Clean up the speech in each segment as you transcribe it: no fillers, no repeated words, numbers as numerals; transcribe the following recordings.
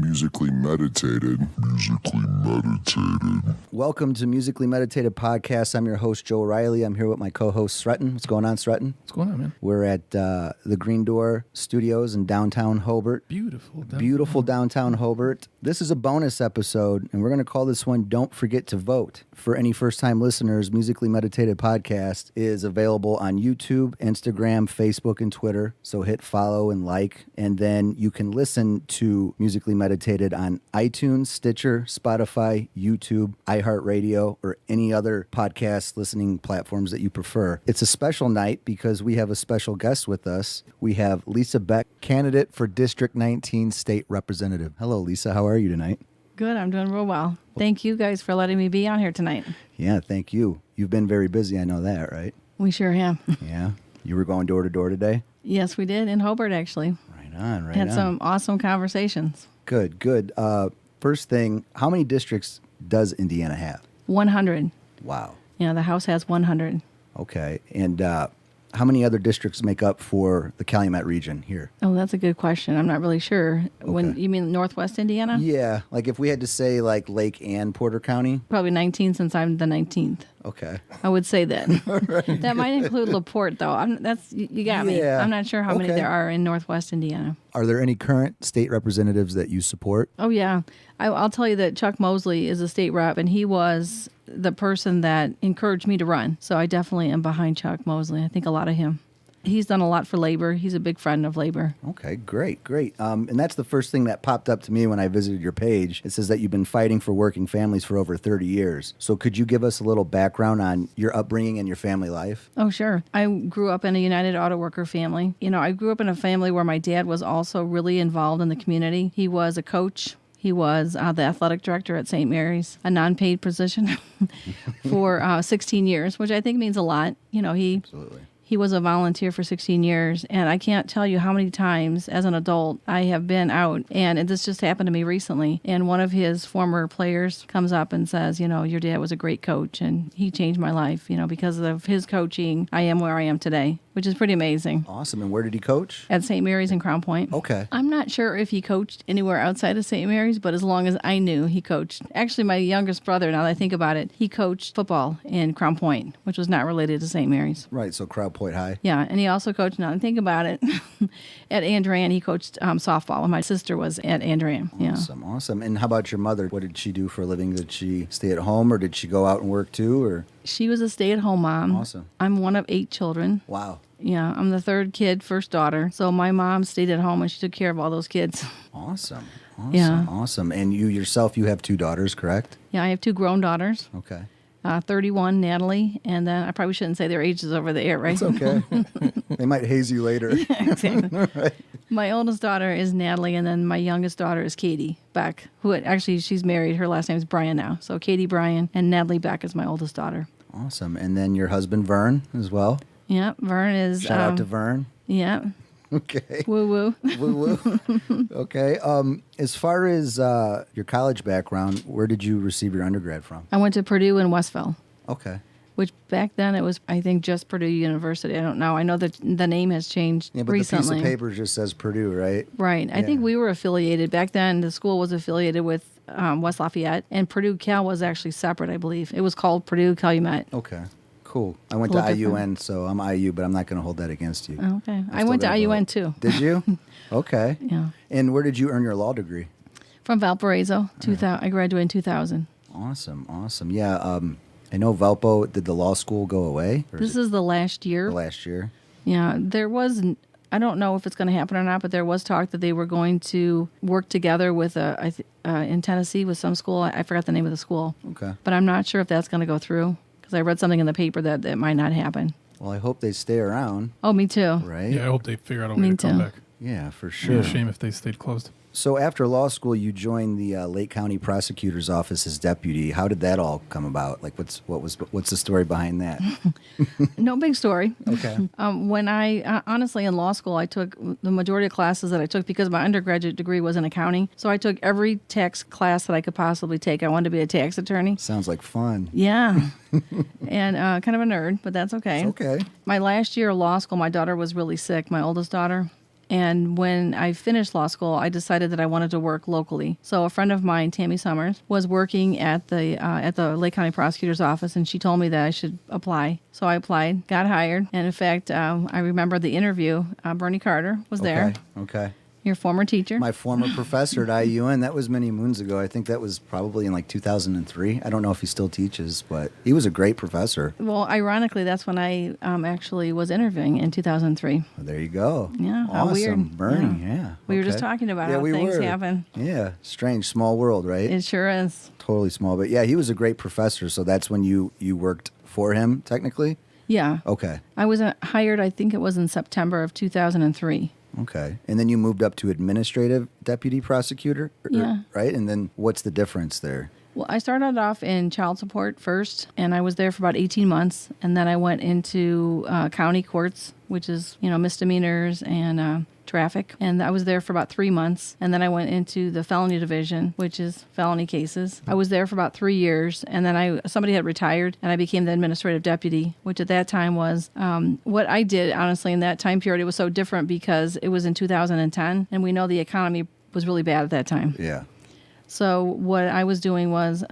Musically meditated. Welcome to Musically Meditated Podcast. I'm your host, Joe Riley. I'm here with my co-host, Sretton. What's going on, Sretton? What's going on, man? We're at the Green Door Studios in downtown Hobart. Beautiful downtown Hobart. This is a bonus episode, and we're going to call this one Don't Forget to Vote. For any first-time listeners, Musically Meditated Podcast is available on YouTube, Instagram, Facebook, and Twitter. So hit follow and like, and then you can listen to Musically Meditated on iTunes, Stitcher, Spotify, YouTube, iHeartRadio, or any other podcast listening platforms that you prefer. It's a special night because we have a special guest with us. We have Lisa Beck, candidate for District 19 State Representative. Hello, Lisa. How are you tonight? Good. I'm doing real well. Thank you guys for letting me be on here tonight. Yeah, thank you. You've been very busy. I know that, right? We sure have. Yeah. You were going door to door today? Yes, we did in Hobart, actually. Right on. Had some awesome conversations. Good. First thing, how many districts does Indiana have? 100. Wow. Yeah, the House has 100. Okay. And how many other districts make up for the Calumet region here? Oh, that's a good question. I'm not really sure. Okay. When you mean Northwest Indiana? Yeah. Like if we had to say like Lake and Porter County? Probably 19 since I'm the 19th. Okay. I would say that. Right. That might include LaPorte, though. You got me. Yeah. I'm not sure how many there are in Northwest Indiana. Are there any current state representatives that you support? Oh, yeah. I'll tell you that Chuck Mosley is a state rep, and he was the person that encouraged me to run. So I definitely am behind Chuck Mosley. I think a lot of him. He's done a lot for labor. He's a big friend of labor. Okay, great. And that's the first thing that popped up to me when I visited your page. It says that you've been fighting for working families for over 30 years. So could you give us a little background on your upbringing and your family life? Oh, sure. I grew up in a United Auto Worker family. You know, I grew up in a family where my dad was also really involved in the community. He was a coach. He was the athletic director at St. Mary's, a non-paid position for 16 years, which I think means a lot. You know, Absolutely. He was a volunteer for 16 years, and I can't tell you how many times as an adult I have been out, and this just happened to me recently, and one of his former players comes up and says, you know, your dad was a great coach, and he changed my life. You know, because of his coaching, I am where I am today, which is pretty amazing. Awesome. And where did he coach? At St. Mary's in Crown Point. Okay. I'm not sure if he coached anywhere outside of St. Mary's, but as long as I knew, he coached. Actually, my youngest brother, now that I think about it, he coached football in Crown Point, which was not related to St. Mary's. Right, so Crown Point High. Yeah, and he also coached, now that I think about it, at Andran. He coached softball, and my sister was at Andran. Yeah. Awesome. And how about your mother? What did she do for a living? Did she stay at home, or did she go out and work too? Or she was a stay-at-home mom. Awesome. I'm one of 8 children. Wow. Yeah, I'm the third kid, first daughter. So my mom stayed at home and she took care of all those kids. Awesome. Yeah. Awesome. And you yourself, you have 2 daughters, correct? Yeah, I have 2 grown daughters. Okay. 31, Natalie, and then I probably shouldn't say their ages over the air, right? It's okay. They might haze you later. Exactly. Right. My oldest daughter is Natalie, and then my youngest daughter is Katie Beck, who actually she's married. Her last name is Bryan now. So Katie Bryan and Natalie Beck is my oldest daughter. Awesome. And then your husband, Vern, as well? Yeah, Vern is... Shout out to Vern. Yeah. Okay. Woo-woo. Woo-woo. Okay. As far as your college background, where did you receive your undergrad from? I went to Purdue in Westville. Okay. Which back then it was, I think, just Purdue University. I don't know. I know that the name has changed Yeah, but recently. the piece of paper just says Purdue, right? Right. I think we were affiliated. Back then, the school was affiliated with West Lafayette, and Purdue Cal was actually separate, I believe. It was called Purdue Calumet. Okay. Cool. I went to IUN, so I'm IU, but I'm not going to hold that against you. Okay. I went to IUN, too. Did you? Okay. Yeah. And where did you earn your law degree? From Valparaiso. 2000. I graduated in 2000. Awesome. Yeah. I know Valpo, did the law school go away? This is the last year. The last year? Yeah. There was, I don't know if it's going to happen or not, but there was talk that they were going to work together with in Tennessee with some school. I forgot the name of the school. Okay. But I'm not sure if that's going to go through because I read something in the paper that might not happen. Well, I hope they stay around. Oh, me too. Right? Yeah, I hope they figure out a way to come back. Yeah, for It'd sure. be a shame if they stayed closed. So after law school, you joined the Lake County Prosecutor's Office as deputy. How did that all come about? Like, what's the story behind that? No big story. Okay. When I, honestly, in law school, I took the majority of classes that I took because my undergraduate degree was in accounting. So I took every tax class that I could possibly take. I wanted to be a tax attorney. Sounds like fun. Yeah. And kind of a nerd, but that's okay. It's okay. My last year of law school, my daughter was really sick, my oldest daughter. And when I finished law school, I decided that I wanted to work locally. So a friend of mine, Tammy Summers, was working at the Lake County Prosecutor's Office, and she told me that I should apply. So I applied, got hired, and in fact, I remember the interview. Bernie Carter was there. Okay. Your former teacher. My former professor at IUN, that was many moons ago. I think that was probably in like 2003. I don't know if he still teaches, but he was a great professor. Well, ironically, that's when I actually was interviewing in 2003. Well, there you go. Yeah, how awesome. weird. Bernie, yeah. We were just Okay. talking about Yeah, how we things were. happen. Yeah, strange, small world, right? It sure is. Totally small, but yeah, he was a great professor. So that's when you worked for him, technically? Yeah. Okay. I was hired, I think it was in September of 2003. Okay. And then you moved up to administrative deputy prosecutor? Yeah. Right? And then what's the difference there? Well, I started off in child support first, and I was there for about 18 months. And then I went into county courts, which is, misdemeanors and traffic. And I was there for about 3 months. And then I went into the felony division, which is felony cases. I was there for about 3 years. And then somebody had retired, and I became the administrative deputy, which at that time was what I did, honestly, in that time period. It was so different because it was in 2010, and we know the economy was really bad at that time. Yeah. So what I was doing was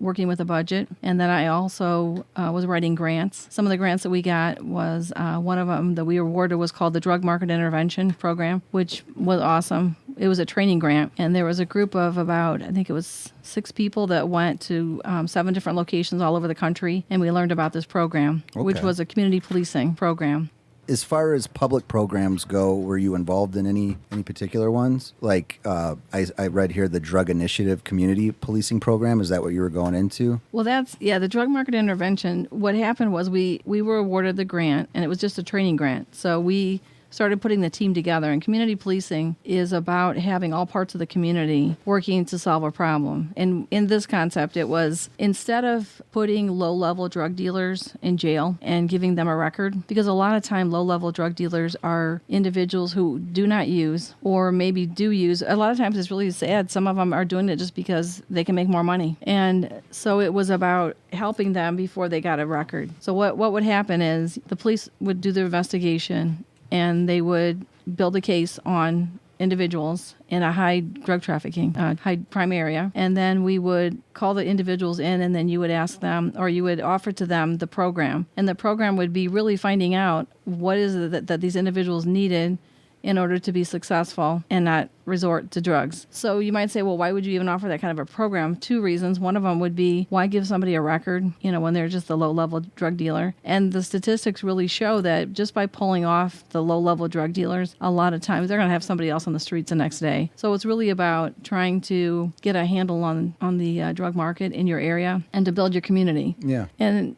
working with a budget, and then I also was writing grants. Some of the grants that we got was one of them that we were awarded was called the Drug Market Intervention Program, which was awesome. It was a training grant, and there was a group of about, I think it was 6 people that went to 7 different locations all over the country, and we learned about this program, which Okay. was a community policing program. As far as public programs go, were you involved in any particular ones? Like I read here the Drug Initiative Community Policing Program. Is that what you were going into? Well, the drug market intervention. What happened was we were awarded the grant, and it was just a training grant. So we started putting the team together. And community policing is about having all parts of the community working to solve a problem. And in this concept, it was instead of putting low-level drug dealers in jail and giving them a record, because a lot of time low-level drug dealers are individuals who do not use or maybe do use. A lot of times it's really sad. Some of them are doing it just because they can make more money. And so it was about helping them before they got a record. So what would happen is the police would do their investigation, and they would build a case on individuals in a high drug trafficking, high crime area. And then we would call the individuals in, and then you would ask them, or you would offer to them the program. And the program would be really finding out what is it that these individuals needed in order to be successful and not resort to drugs. So you might say, well, why would you even offer that kind of a program? 2 reasons. One of them would be, why give somebody a record, when they're just a low-level drug dealer? And the statistics really show that just by pulling off the low-level drug dealers, a lot of times they're going to have somebody else on the streets the next day. So it's really about trying to get a handle on the drug market in your area and to build your community. Yeah. And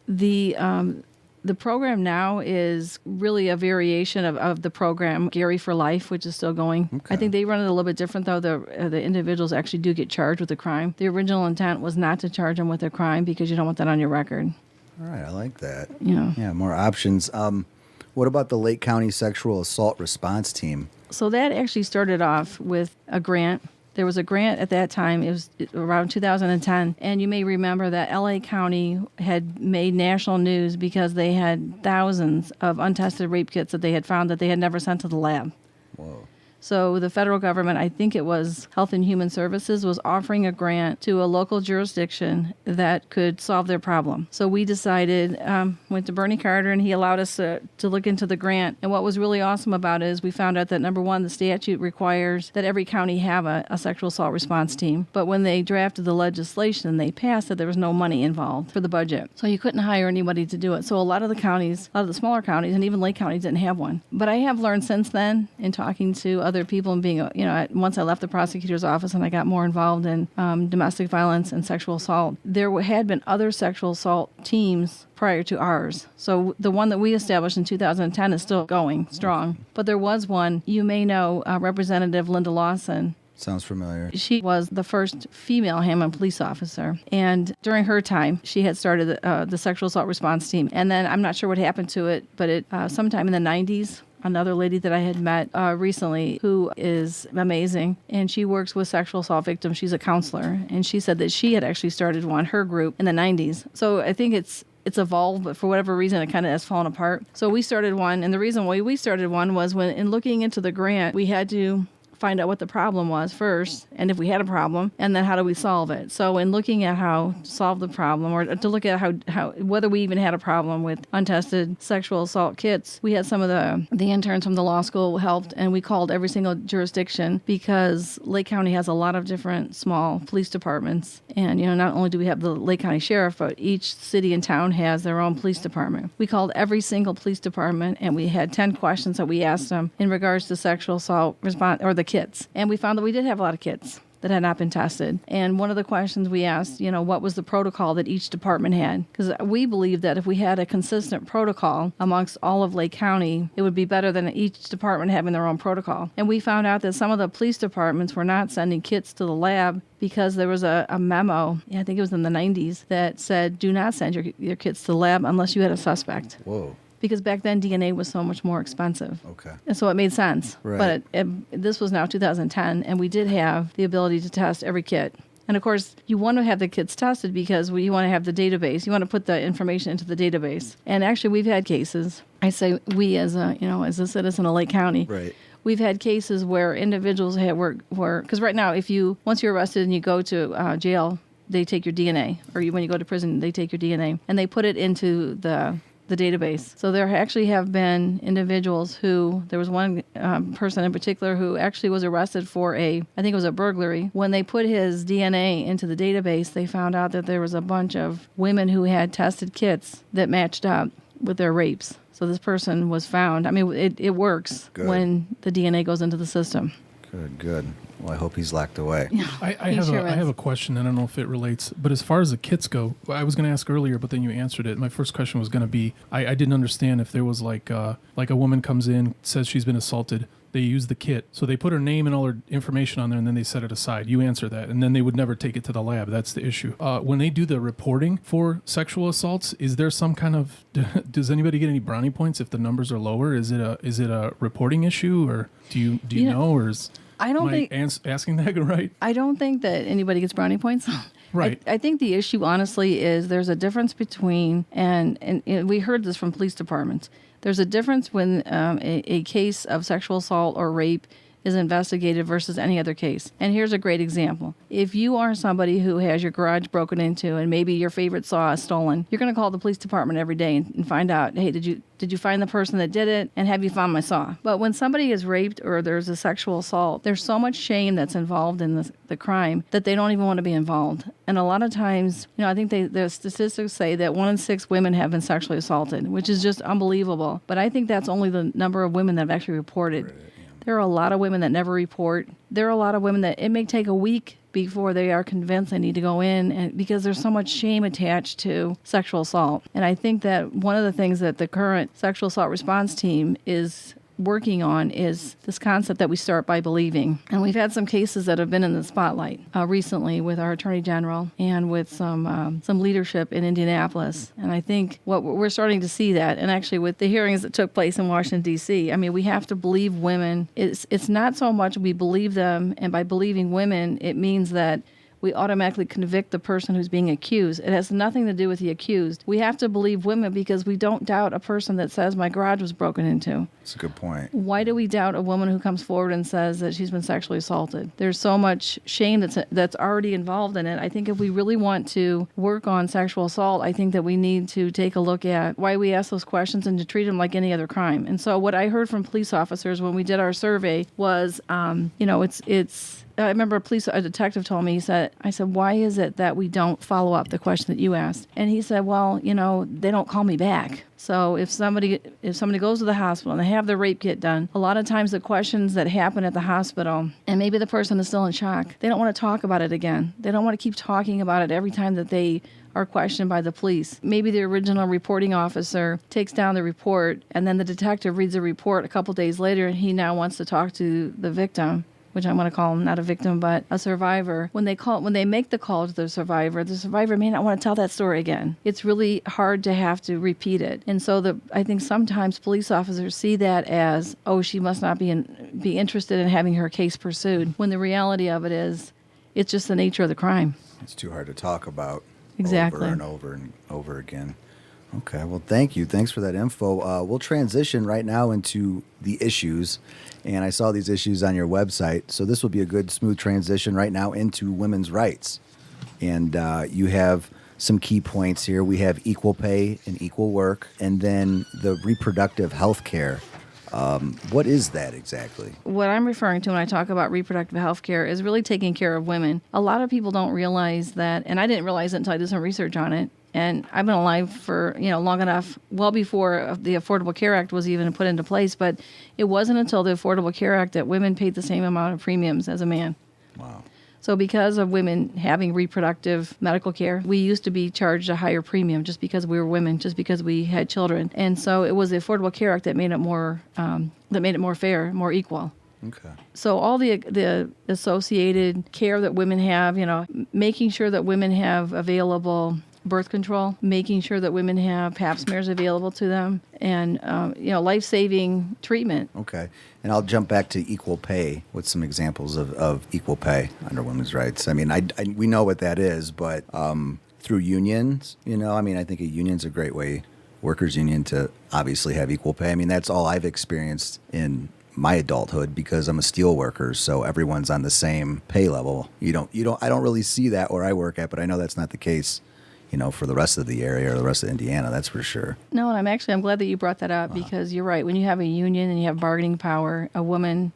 the program now is really a variation of the program Gary for Life, which is still going. Okay. I think they run it a little bit different, though. The individuals actually do get charged with a crime. The original intent was not to charge them with a crime because you don't want that on your record. All right, I like that. Yeah. Yeah, more options. What about the Lake County Sexual Assault Response Team? So that actually started off with a grant. There was a grant at that time. It was around 2010. And you may remember that LA County had made national news because they had thousands of untested rape kits that they had found that they had never sent to the lab. Whoa. So the federal government, I think it was Health and Human Services, was offering a grant to a local jurisdiction that could solve their problem. So we decided, went to Bernie Carter, and he allowed us to look into the grant. And what was really awesome about it is we found out that, number one, the statute requires that every county have a sexual assault response team. But when they drafted the legislation, they passed it, there was no money involved for the budget. So you couldn't hire anybody to do it. So a lot of the counties, a lot of the smaller counties, and even Lake County didn't have one. But I have learned since then, in talking to other people and being, once I left the prosecutor's office and I got more involved in domestic violence and sexual assault, there had been other sexual assault teams prior to ours. So the one that we established in 2010 is still going strong. But there was one, you may know, Representative Linda Lawson. Sounds familiar. She was the first female Hammond police officer. And during her time, she had started the sexual assault response team. And then I'm not sure what happened to it, but sometime in the 90s, another lady that I had met recently who is amazing, and she works with sexual assault victims. She's a counselor, and she said that she had actually started her group in the 90s. So I think it's evolved, but for whatever reason, it kind of has fallen apart. So we started one, and the reason why we started one was when, in looking into the grant, we had to find out what the problem was first, and if we had a problem, and then how do we solve it. So in looking at how to solve the problem, or to look at how whether we even had a problem with untested sexual assault kits, we had some of the interns from the law school helped, and we called every single jurisdiction, because Lake County has a lot of different small police departments. And not only do we have the Lake County Sheriff, but each city and town has their own police department. We called every single police department, and we had 10 questions that we asked them in regards to sexual assault response, or the kits. And we found that we did have a lot of kits that had not been tested. And one of the questions we asked, what was the protocol that each department had? Because we believe that if we had a consistent protocol amongst all of Lake County, it would be better than each department having their own protocol. And we found out that some of the police departments were not sending kits to the lab because there was a memo, I think it was in the 90s, that said, do not send your kits to the lab unless you had a suspect. Whoa. Because back then DNA was so much more expensive. Okay. And so it made sense. Right. But this was now 2010, and we did have the ability to test every kit. And of course, you want to have the kits tested because you want to have the database. You want to put the information into the database. And actually, we've had cases. I say we as a citizen of Lake County. Right. We've had cases where individuals were because right now, once you're arrested and you go to jail, they take your DNA, or when you go to prison, they take your DNA, and they put it into the database. So there actually have been individuals there was one person in particular who actually was arrested for I think it was a burglary. When they put his DNA into the database, they found out that there was a bunch of women who had tested kits that matched up with their rapes. So this person was found. I mean, it works when the DNA goes into the system. Good. Well, I hope he's locked away. I have a question. I don't know if it relates, but as far as the kits go, I was going to ask earlier, but then you answered it. My first question was going to be, I didn't understand if there was like a woman comes in, says she's been assaulted. They use the kit. So they put her name and all her information on there, and then they set it aside. You answer that. And then they would never take it to the lab. That's the issue. When they do the reporting for sexual assaults, is there some kind of, does anybody get any brownie points if the numbers are lower? Is it a reporting issue, or do you know, or is... asking that right? I don't think that anybody gets brownie points. Right. I think the issue, honestly, is there's a difference between, and we heard this from police departments, there's a difference when a case of sexual assault or rape is investigated versus any other case. And here's a great example. If you are somebody who has your garage broken into and maybe your favorite saw is stolen, you're going to call the police department every day and find out, hey, did you find the person that did it, and have you found my saw? But when somebody is raped or there's a sexual assault, there's so much shame that's involved in the crime that they don't even want to be involved. And a lot of times, I think the statistics say that 1 in 6 women have been sexually assaulted, which is just unbelievable. But I think that's only the number of women that have actually reported. Right. There are a lot of women that never report. There are a lot of women that it may take a week before they are convinced they need to go in, and because there's so much shame attached to sexual assault. And I think that one of the things that the current sexual assault response team is working on is this concept that we start by believing. And we've had some cases that have been in the spotlight recently with our Attorney General and with some leadership in Indianapolis. And I think what we're starting to see that, and actually with the hearings that took place in Washington, D.C., I mean, we have to believe women. It's not so much we believe them, and by believing women, it means that we automatically convict the person who's being accused. It has nothing to do with the accused. We have to believe women because we don't doubt a person that says my garage was broken into. That's a good point. Why do we doubt a woman who comes forward and says that she's been sexually assaulted? There's so much shame that's already involved in it. I think if we really want to work on sexual assault, I think that we need to take a look at why we ask those questions and to treat them like any other crime. And so what I heard from police officers when we did our survey was, I remember a detective told me, I said, why is it that we don't follow up the question that you asked? And he said, well, they don't call me back. So if somebody goes to the hospital and they have their rape kit done, a lot of times the questions that happen at the hospital, and maybe the person is still in shock, they don't want to talk about it again. They don't want to keep talking about it every time that they are questioned by the police. Maybe the original reporting officer takes down the report, and then the detective reads the report a couple days later, and he now wants to talk to the victim, which I'm going to call him not a victim, but a survivor. When they make the call to the survivor may not want to tell that story again. It's really hard to have to repeat it. And so I think sometimes police officers see that as, oh, she must not be interested in having her case pursued, when the reality of it is, it's just the nature of the crime. It's too hard to talk about. Exactly. Over and over again. Okay, well, thank you. Thanks for that info. We'll transition right now into the issues, and I saw these issues on your website, so this will be a good, smooth transition right now into women's rights. And you have some key points here. We have equal pay and equal work, and then the reproductive health care. What is that exactly? What I'm referring to when I talk about reproductive health care is really taking care of women. A lot of people don't realize that, and I didn't realize it until I did some research on it. And I've been alive for, long enough, well before the Affordable Care Act was even put into place. But it wasn't until the Affordable Care Act that women paid the same amount of premiums as a man. Wow. So because of women having reproductive medical care, we used to be charged a higher premium just because we were women, just because we had children. And so it was the Affordable Care Act that made it more fair, more equal. Okay. So all the associated care that women have, making sure that women have available birth control, making sure that women have pap smears available to them, and life-saving treatment. Okay. And I'll jump back to equal pay with some examples of equal pay under women's rights. I mean, we know what that is, but through unions, I think a union's a great way, workers' union, to obviously have equal pay. I mean, that's all I've experienced in my adulthood because I'm a steel worker, so everyone's on the same pay level. I don't really see that where I work at, but I know that's not the case, for the rest of the area or the rest of Indiana, that's for sure. No, and I'm glad that you brought that up because you're right. When you have a union and you have bargaining power, a woman,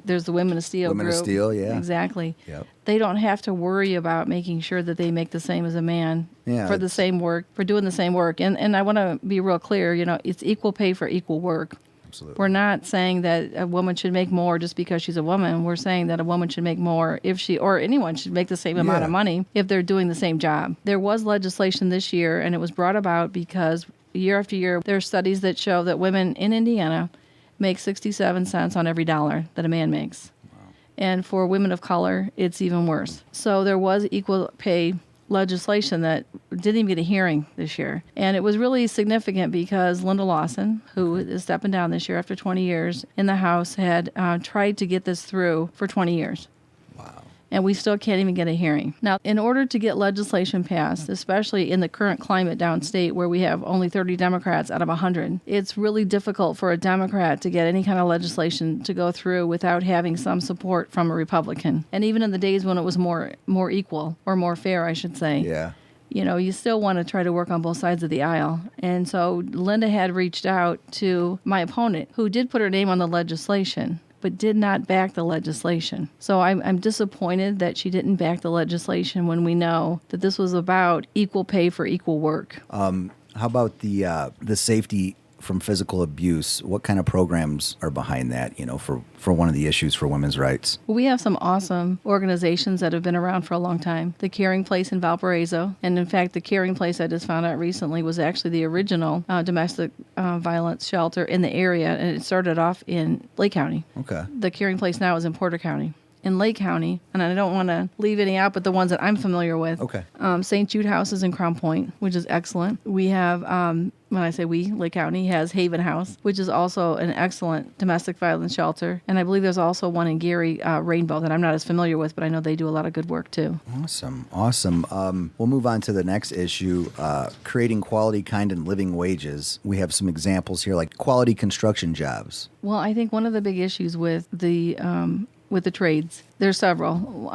there's the Women of Steel Women group. of Steel, yeah. Exactly. Yep. They don't have to worry about making sure that they make the same as a man for the same work, for doing the same work. And I want to be real clear, it's equal pay for equal work. Absolutely. We're not saying that a woman should make more just because she's a woman. We're saying that a woman should make more or anyone should make the same amount of money if they're doing the same job. There was legislation this year, and it was brought about because year after year, there are studies that show that women in Indiana make 67 cents on every dollar that a man makes. Wow. And for women of color, it's even worse. So there was equal pay legislation that didn't even get a hearing this year. And it was really significant because Linda Lawson, who is stepping down this year after 20 years in the House, had tried to get this through for 20 years. Wow. And we still can't even get a hearing. Now, in order to get legislation passed, especially in the current climate downstate where we have only 30 Democrats out of 100, it's really difficult for a Democrat to get any kind of legislation to go through without having some support from a Republican. And even in the days when it was more equal, or more fair, I should say. Yeah. You still want to try to work on both sides of the aisle. And so Linda had reached out to my opponent, who did put her name on the legislation, but did not back the legislation. So I'm disappointed that she didn't back the legislation when we know that this was about equal pay for equal work. How about the safety from physical abuse? What kind of programs are behind that, for one of the issues for women's rights? We have some awesome organizations that have been around for a long time. The Caring Place in Valparaiso. And in fact, the Caring Place I just found out recently was actually the original domestic violence shelter in the area. And it started off in Lake County. Okay. The Caring Place now is in Porter County. In Lake County, and I don't want to leave any out, but the ones that I'm familiar with. Okay. St. Jude House is in Crown Point, which is excellent. We have, when I say we, Lake County has Haven House, which is also an excellent domestic violence shelter. And I believe there's also one in Gary, Rainbow, that I'm not as familiar with, but I know they do a lot of good work too. Awesome. We'll move on to the next issue, creating quality, kind, and living wages. We have some examples here, like quality construction jobs. Well, I think one of the big issues with the trades, there's several.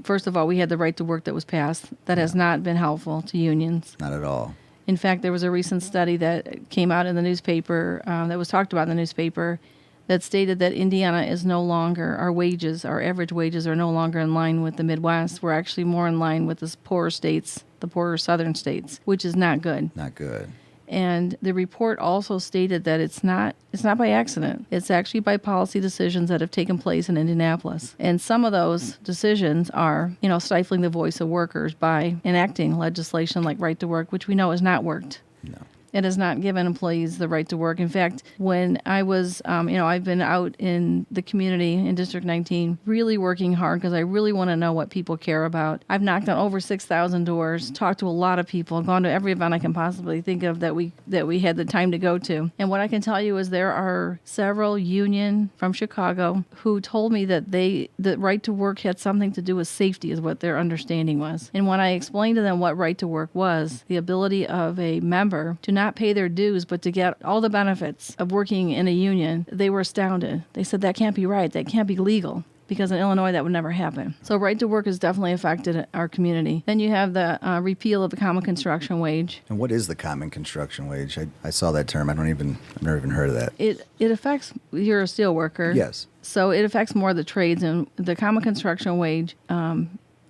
First of all, we had the right to work that was passed. That has not been helpful to unions. Not at all. In fact, there was a recent study that came out in the newspaper, that was talked about in the newspaper, that stated that Indiana is no longer, our average wages are no longer in line with the Midwest. We're actually more in line with the poorer states, the poorer southern states, which is not good. Not good. And the report also stated that it's not by accident. It's actually by policy decisions that have taken place in Indianapolis. And some of those decisions are, stifling the voice of workers by enacting legislation like right to work, which we know has not worked. No. It has not given employees the right to work. In fact, when I was, I've been out in the community in District 19 really working hard because I really want to know what people care about. I've knocked on over 6,000 doors, talked to a lot of people, gone to every event I can possibly think of that we had the time to go to. And what I can tell you is there are several union from Chicago who told me that the right to work had something to do with safety is what their understanding was. And when I explained to them what right to work was, the ability of a member to not pay their dues, but to get all the benefits of working in a union, they were astounded. They said, that can't be right. That can't be legal. Because in Illinois, that would never happen. So right to work has definitely affected our community. Then you have the repeal of the common construction wage. And what is the common construction wage? I saw that term. I've never even heard of that. It affects, you're a steel worker. Yes. So it affects more of the trades. And the common construction wage,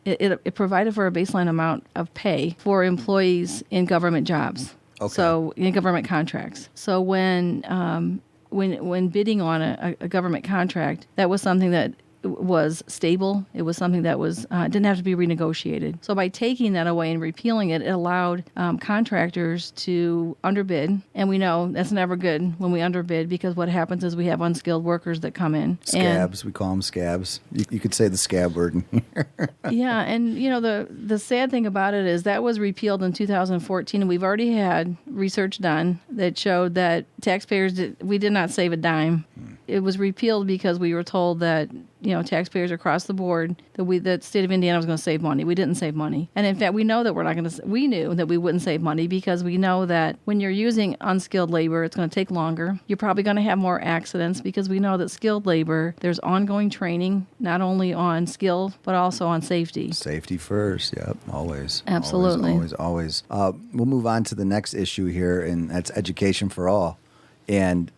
it provided for a baseline amount of pay for employees in government jobs. Okay. So in government contracts. So when bidding on a government contract, that was something that was stable. It was something that was didn't have to be renegotiated. So by taking that away and repealing it, it allowed contractors to underbid. And we know that's never good when we underbid because what happens is we have unskilled workers that come in. Scabs, we call them scabs. You could say the scab word in here. Yeah, and the sad thing about it is that was repealed in 2014, and we've already had research done that showed that taxpayers we did not save a dime. It was repealed because we were told that taxpayers across the board that the state of Indiana was going to save money. We didn't save money, and in fact, we know that we're not going to. We knew that we wouldn't save money because we know that when you're using unskilled labor, it's going to take longer. You're probably going to have more accidents because we know that skilled labor, there's ongoing training not only on skill but also on safety. Safety first. Yep, always. Absolutely. Always. We'll move on to the next issue here, and that's education for all. And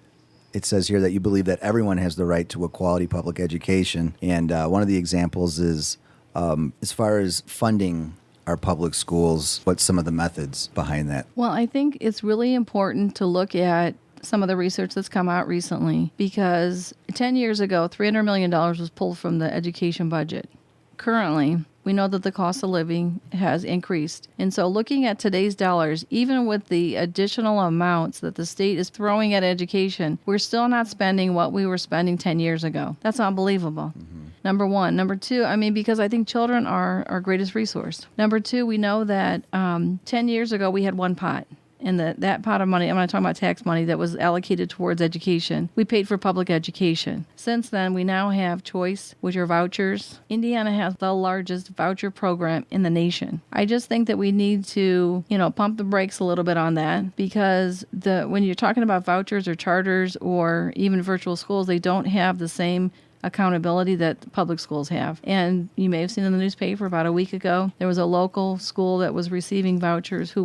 it says here that you believe that everyone has the right to a quality public education. And one of the examples is as far as funding our public schools, what's some of the methods behind that? Well, I think it's really important to look at some of the research that's come out recently because 10 years ago, $300 million was pulled from the education budget. Currently, we know that the cost of living has increased. And so looking at today's dollars, even with the additional amounts that the state is throwing at education, we're still not spending what we were spending 10 years ago. That's unbelievable. Mm-hmm. Number one. Number two, because I think children are our greatest resource. Number two, we know that 10 years ago we had one pot. And that pot of money, I'm not talking about tax money, that was allocated towards education. We paid for public education. Since then, we now have choice, which are vouchers. Indiana has the largest voucher program in the nation. I just think that we need to, pump the brakes a little bit on that because when you're talking about vouchers or charters or even virtual schools, they don't have the same accountability that public schools have. And you may have seen in the newspaper about a week ago, there was a local school that was receiving vouchers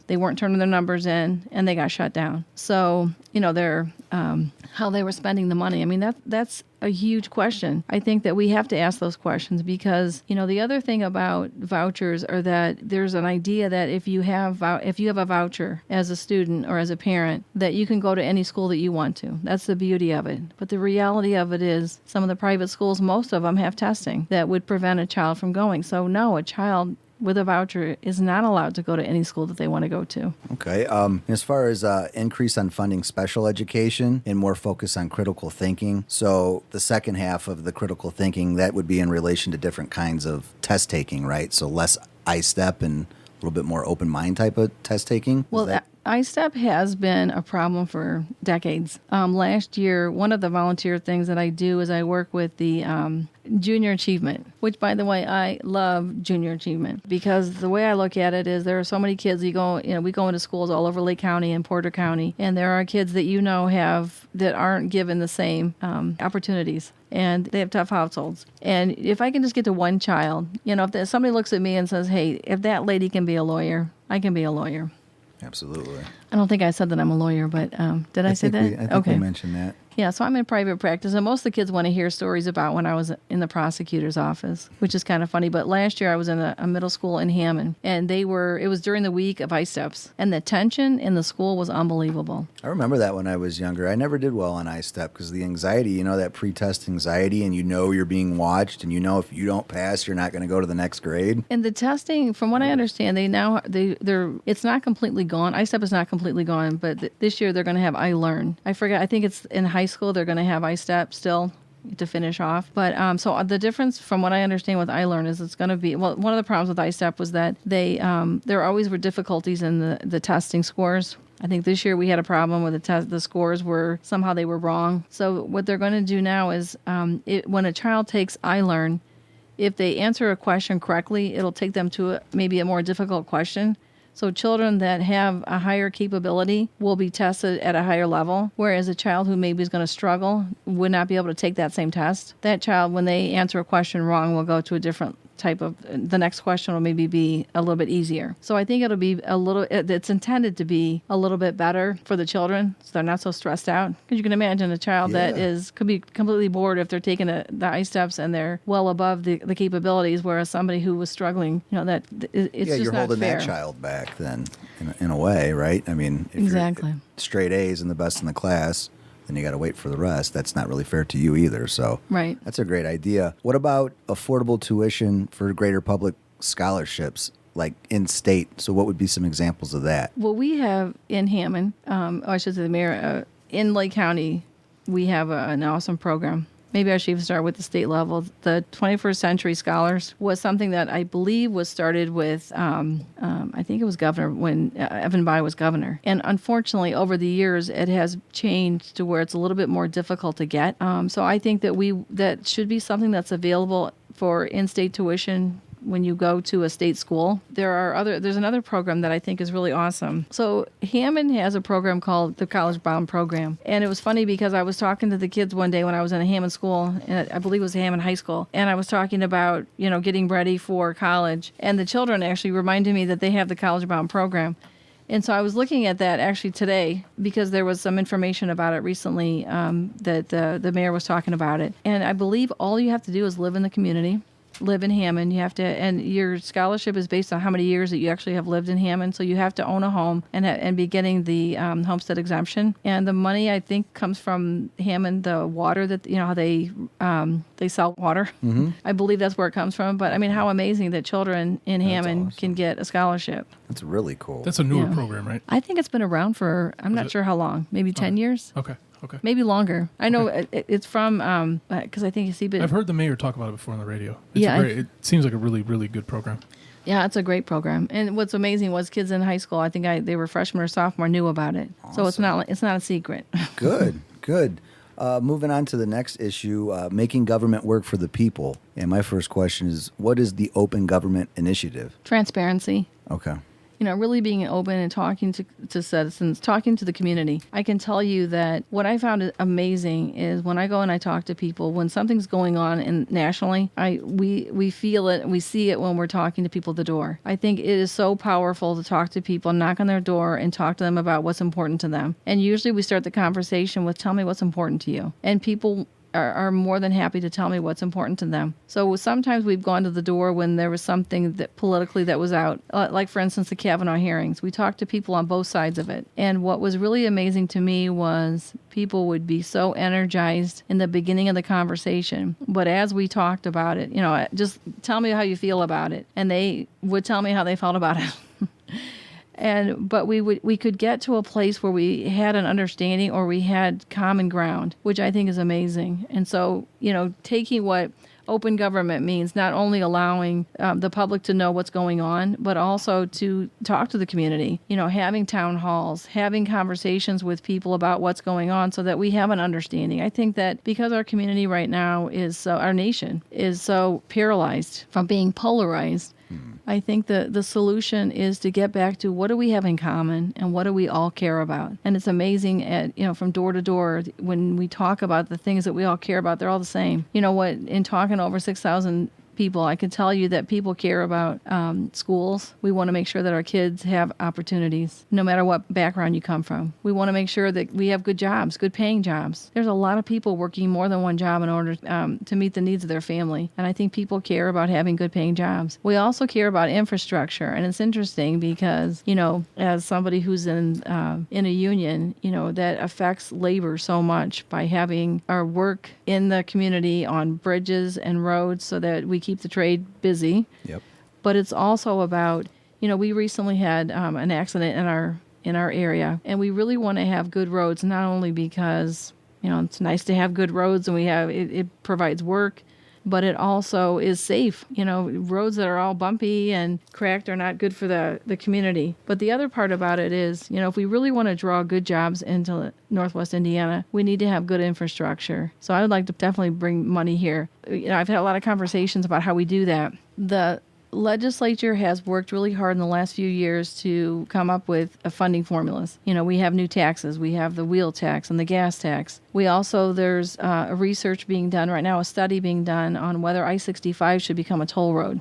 they weren't turning their numbers in and they got shut down. So, how they were spending the money. That's a huge question. I think that we have to ask those questions because, the other thing about vouchers are that there's an idea that if you have a voucher as a student or as a parent, that you can go to any school that you want to. That's the beauty of it. But the reality of it is some of the private schools, most of them have testing that would prevent a child from going. So no, a child with a voucher is not allowed to go to any school that they want to go to. Okay. As far as increase on funding special education and more focus on critical thinking, so the second half of the critical thinking, that would be in relation to different kinds of test taking, right? So less I-STEP and a little bit more open mind type of test taking? Well, I-STEP has been a problem for decades. Last year, one of the volunteer things that I do is I work with the junior achievement, which, by the way, I love junior achievement because the way I look at it is there are so many kids. We go into schools all over Lake County and Porter County, and there are kids that that aren't given the same opportunities. And they have tough households. And if I can just get to one child, if somebody looks at me and says, hey, if that lady can be a lawyer, I can be a lawyer. Absolutely. I don't think I said that I'm a lawyer, but did I say that? I think we mentioned that. Yeah, so I'm in private practice, and most of the kids want to hear stories about when I was in the prosecutor's office, which is kind of funny. But last year I was in a middle school in Hammond, and it was during the week of I-STEPs, and the tension in the school was unbelievable. I remember that when I was younger. I never did well on I-STEP because the anxiety, that pre-test anxiety, and you're being watched, and if you don't pass, you're not going to go to the next grade. And the testing, from what I understand, it's not completely gone. I-STEP is not completely gone, but this year they're going to have I-Learn. I forget, I think it's in high school they're going to have I-STEP still to finish off. But so the difference from what I understand with I-Learn is it's going to be, well, one of the problems with I-STEP was that there always were difficulties in the testing scores. I think this year we had a problem with the scores were somehow they were wrong. So what they're going to do now is when a child takes I-Learn, if they answer a question correctly, it'll take them to maybe a more difficult question. So children that have a higher capability will be tested at a higher level, whereas a child who maybe is going to struggle would not be able to take that same test. That child, when they answer a question wrong, will go to a different the next question will maybe be a little bit easier. So I think it'll be it's intended to be a little bit better for the children, so they're not so stressed out. Because you can imagine a child that could be completely bored if they're taking the I-STEPs and they're well above the capabilities, whereas somebody who was struggling, it's just not fair. You're holding that child back then, in a way, right? I mean, if exactly. You're straight A's and the best in the class, then you got to wait for the rest. That's not really fair to you either. So right. That's a great idea. What about affordable tuition for greater public scholarships, like in state? So what would be some examples of that? Well, we have in Hammond, or I should say the mayor, in Lake County, we have an awesome program. Maybe I should even start with the state level. The 21st Century Scholars was something that I believe was started with, I think it was governor, when Evan Bayh was governor. And unfortunately, over the years, it has changed to where it's a little bit more difficult to get. So I think that should be something that's available for in-state tuition when you go to a state school. There's another program that I think is really awesome. So Hammond has a program called the College Bound Program. And it was funny because I was talking to the kids one day when I was in a Hammond school, and I believe it was Hammond High School, and I was talking about, getting ready for college. And the children actually reminded me that they have the College Bound Program. And so I was looking at that actually today because there was some information about it recently that the mayor was talking about it. And I believe all you have to do is live in the community. Live in Hammond. You have to, and your scholarship is based on how many years that you actually have lived in Hammond. So you have to own a home and be getting the homestead exemption. And the money, I think, comes from Hammond, the water that how they sell water. Mm-hmm. I believe that's where it comes from. But I mean, how amazing that children in Hammond can get a scholarship. That's really cool. That's a newer program, right? I think it's been around for not sure how long, maybe 10 years. Okay. Maybe longer. I know it's from, because I think you see... I've heard the mayor talk about it before on the radio. It seems like a really, really good program. Yeah, it's a great program. And what's amazing was kids in high school, I think they were freshman or sophomore, knew about it. Awesome. So it's not a secret. Good. Moving on to the next issue, making government work for the people. And my first question is, what is the Open Government Initiative? Transparency. Okay. Really being open and talking to citizens, talking to the community. I can tell you that what I found amazing is when I go and I talk to people, when something's going on nationally, we feel it and we see it when we're talking to people at the door. I think it is so powerful to talk to people, knock on their door and talk to them about what's important to them. And usually we start the conversation with, tell me what's important to you. And people are more than happy to tell me what's important to them. So sometimes we've gone to the door when there was something that politically that was out, like for instance the Kavanaugh hearings. We talked to people on both sides of it. And what was really amazing to me was people would be so energized in the beginning of the conversation. But as we talked about it, just tell me how you feel about it. And they would tell me how they felt about it. But we could get to a place where we had an understanding or we had common ground, which I think is amazing. And so, taking what open government means, not only allowing the public to know what's going on, but also to talk to the community, having town halls, having conversations with people about what's going on so that we have an understanding. I think that because our community right now our nation is so paralyzed from being polarized, I think the solution is to get back to what do we have in common and what do we all care about. And it's amazing from door to door when we talk about the things that we all care about, they're all the same. In talking to over 6,000 people. I can tell you that people care about schools. We want to make sure that our kids have opportunities, no matter what background you come from. We want to make sure that we have good jobs, good paying jobs. There's a lot of people working more than one job in order to meet the needs of their family. And I think people care about having good paying jobs. We also care about infrastructure. And it's interesting because, as somebody who's in a union, that affects labor so much by having our work in the community on bridges and roads so that we keep the trade busy. Yep. But it's also about, we recently had an accident in our area, and we really want to have good roads, not only because, it's nice to have good roads and it provides work, but it also is safe. Roads that are all bumpy and cracked are not good for the community. But the other part about it is, if we really want to draw good jobs into Northwest Indiana, we need to have good infrastructure. So I would like to definitely bring money here. I've had a lot of conversations about how we do that. The legislature has worked really hard in the last few years to come up with funding formulas. We have new taxes. We have the wheel tax and the gas tax. There's a research being done right now, a study being done on whether I-65 should become a toll road.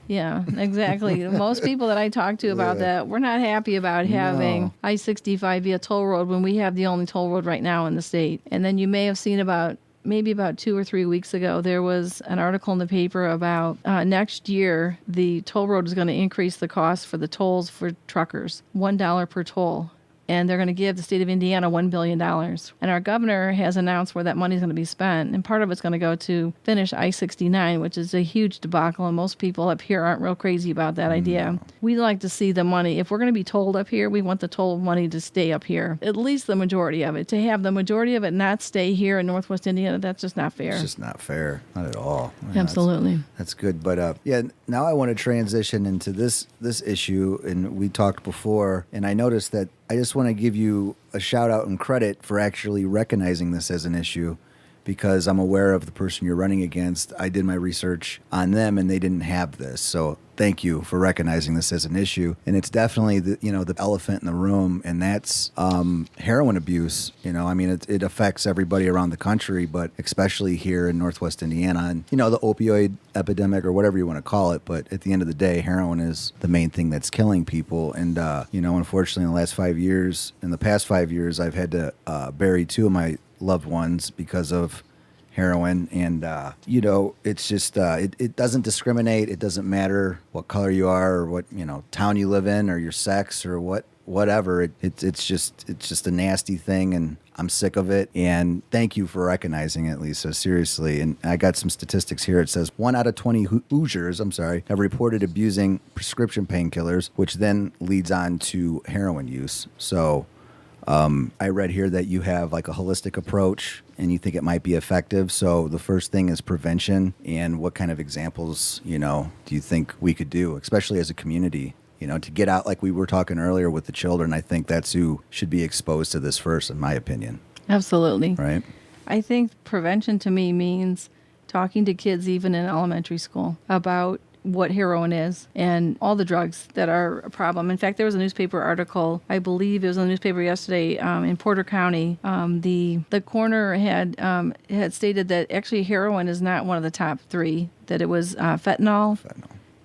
Yeah, exactly. Most people that I talk to about that, we're not happy about having I-65 be a toll road when we have the only toll road right now in the state. And then you may have seen maybe about 2 or 3 weeks ago, there was an article in the paper about next year, the toll road is going to increase the cost for the tolls for truckers, $1 per toll. And they're going to give the state of Indiana $1 billion. And our governor has announced where that money is going to be spent. And part of it's going to go to finish I-69, which is a huge debacle. And most people up here aren't real crazy about that idea. We like to see the money. If we're going to be tolled up here, we want the toll money to stay up here, at least the majority of it. To have the majority of it not stay here in Northwest Indiana, that's just not fair. It's just not fair. Not at all. Absolutely. That's good. But now I want to transition into this issue. And we talked before, and I noticed that I just want to give you a shout out and credit for actually recognizing this as an issue, because I'm aware of the person you're running against. I did my research on them and they didn't have this. So thank you for recognizing this as an issue. And it's definitely the elephant in the room, and that's heroin abuse. It affects everybody around the country, but especially here in Northwest Indiana, and the opioid epidemic, or whatever you want to call it. But at the end of the day, heroin is the main thing that's killing people. And unfortunately, in the past 5 years, I've had to bury 2 of my loved ones because of heroin. And it's just it doesn't discriminate. It doesn't matter what color you are, or what town you live in, or your sex, or whatever. It's just a nasty thing, and I'm sick of it. And thank you for recognizing it, Lisa. Seriously. And I got some statistics here. It says 1 out of 20 Hoosiers, have reported abusing prescription painkillers, which then leads on to heroin use. So I read here that you have like a holistic approach and you think it might be effective. So the first thing is prevention. And what kind of examples, do you think we could do, especially as a community, to get out, like we were talking earlier with the children? I think that's who should be exposed to this first, in my opinion. Absolutely. Right? I think prevention to me means talking to kids even in elementary school about what heroin is and all the drugs that are a problem. In fact, there was a newspaper article, I believe it was in the newspaper yesterday, in Porter County. The coroner had stated that actually heroin is not one of the top 3, that it was fentanyl.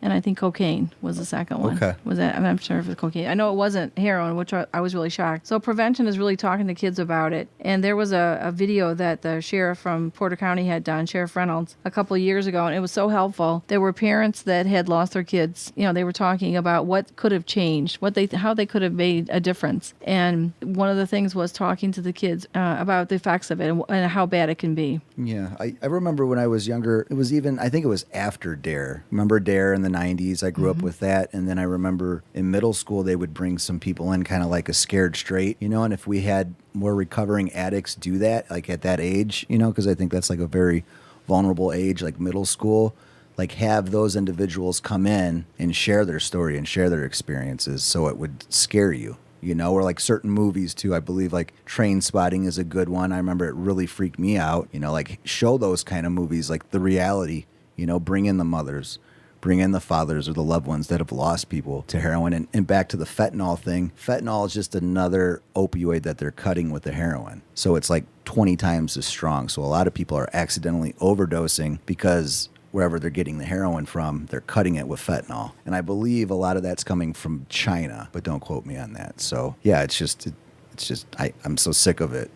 And I think cocaine was the second one. Okay. Was that? I'm not sure if it was cocaine. I know it wasn't heroin, which I was really shocked. So prevention is really talking to kids about it. And there was a video that the sheriff from Porter County had done, Sheriff Reynolds, a couple of years ago, and it was so helpful. There were parents that had lost their kids. They were talking about what could have changed, how they could have made a difference. And one of the things was talking to the kids about the effects of it and how bad it can be. Yeah, I remember when I was younger, it was I think it was after DARE. Remember DARE in the 90s? I grew up with that. And then I remember in middle school, they would bring some people in kind of like a Scared Straight, and if we had more recovering addicts do that, like at that age, because I think that's like a very vulnerable age, like middle school, like have those individuals come in and share their story and share their experiences, so it would scare you. Or like certain movies too. I believe like Train Spotting is a good one. I remember it really freaked me out. Like show those kind of movies, like the reality, bring in the mothers, bring in the fathers or the loved ones that have lost people to heroin. And back to the fentanyl thing. Fentanyl is just another opioid that they're cutting with the heroin. So it's like 20 times as strong. So a lot of people are accidentally overdosing because wherever they're getting the heroin from, they're cutting it with fentanyl. And I believe a lot of that's coming from China, but don't quote me on that. So yeah, it's just I'm so sick of it,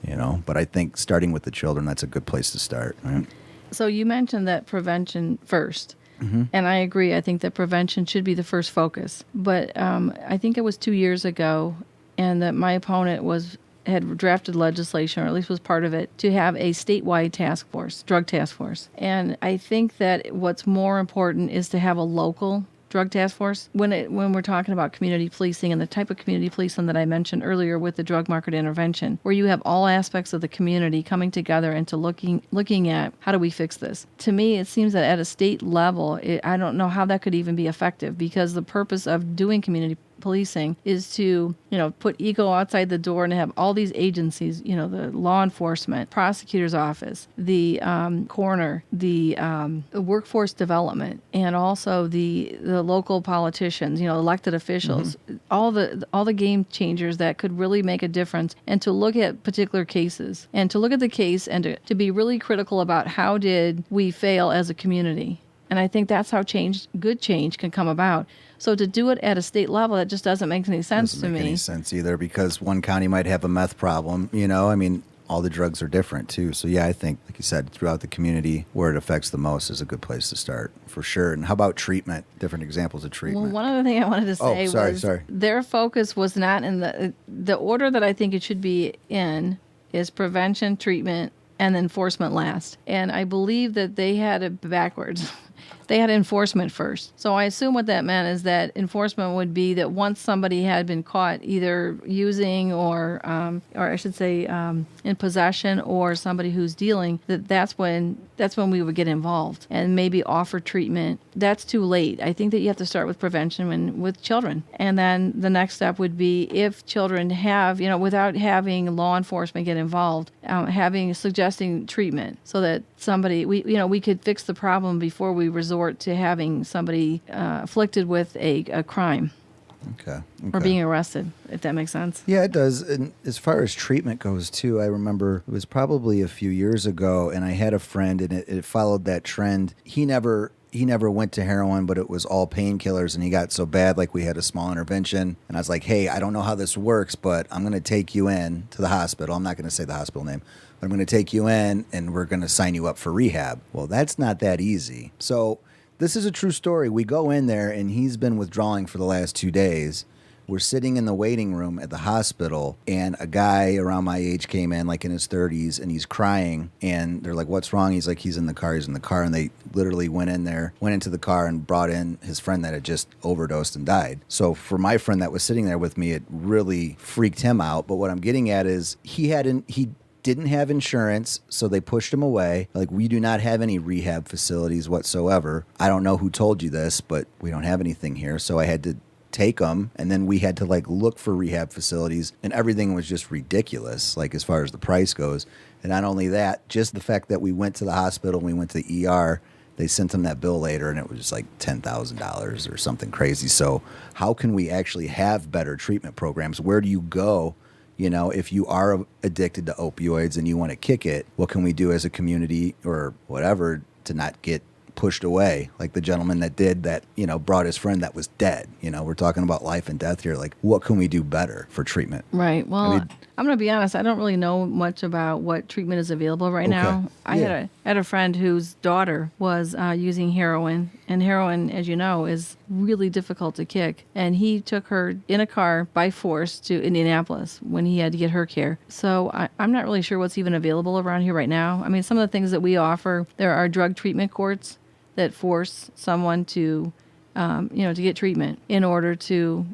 but I think starting with the children, that's a good place to start, right? So you mentioned that prevention first. And I agree. I think that prevention should be the first focus. But I think it was 2 years ago, and that my opponent had drafted legislation, or at least was part of it, to have a statewide task force, drug task force. And I think that what's more important is to have a local drug task force. When we're talking about community policing and the type of community policing that I mentioned earlier with the drug market intervention, where you have all aspects of the community coming together and to looking at how do we fix this. To me, it seems that at a state level, I don't know how that could even be effective, because the purpose of doing community policing is to, put ego outside the door and have all these agencies, the law enforcement, prosecutor's office, the coroner, the workforce development, and also the local politicians, elected officials, all the game changers that could really make a difference, and to look at particular cases and to look at the case and to be really critical about how did we fail as a community. And I think that's how good change can come about. So to do it at a state level, that just doesn't make any sense to me. Doesn't make any sense either, because one county might have a meth problem, I mean, all the drugs are different too. So yeah, I think, like you said, throughout the community where it affects the most is a good place to start, for sure. And how about treatment? Different examples of treatment. Well, one other thing I wanted to say was their focus was not in the order that I think it should be in is prevention, treatment, and enforcement last. And I believe that they had it backwards. They had enforcement first. So I assume what that meant is that enforcement would be that once somebody had been caught either using or I should say in possession, or somebody who's dealing, that's when we would get involved and maybe offer treatment. That's too late. I think that you have to start with prevention with children. And then the next step would be, if children have, without having law enforcement get involved, suggesting treatment, so that somebody, we could fix the problem before we resort to having somebody afflicted with a crime. Okay. Or being arrested, if that makes sense. Yeah, it does. And as far as treatment goes, too, I remember it was probably a few years ago, and I had a friend, and it followed that trend. He never went to heroin, but it was all painkillers, and he got so bad, like we had a small intervention, and I was like, hey, I don't know how this works, but I'm going to take you in to the hospital. I'm not going to say the hospital name, but I'm going to take you in, and we're going to sign you up for rehab. Well, that's not that easy. So this is a true story. We go in there, and he's been withdrawing for the last 2 days. We're sitting in the waiting room at the hospital, and a guy around my age came in, like in his 30s, and he's crying, and they're like, what's wrong? He's like, he's in the car, and they literally went into the car and brought in his friend that had just overdosed and died. So for my friend that was sitting there with me, it really freaked him out. But what I'm getting at is he didn't have insurance, so they pushed him away. Like, we do not have any rehab facilities whatsoever. I don't know who told you this, but we don't have anything here. So I had to take them, and then we had to look for rehab facilities, and everything was just ridiculous, as far as the price goes. And not only that, just the fact that we went to the hospital and we went to the ER, they sent them that bill later, and it was just like $10,000 or something crazy. So how can we actually have better treatment programs? Where do you go? If you are addicted to opioids and you want to kick it, what can we do as a community or whatever to not get pushed away, like the gentleman that did that, brought his friend that was dead. We're talking about life and death here. What can we do better for treatment? Right. Well, I'm going to be honest. I don't really know much about what treatment is available right now. I had a friend whose daughter was using heroin, and heroin, as you know, is really difficult to kick. And he took her in a car by force to Indianapolis when he had to get her care. So I'm not really sure what's even available around here right now. I mean, some of the things that we offer, there are drug treatment courts that force someone to get treatment in order to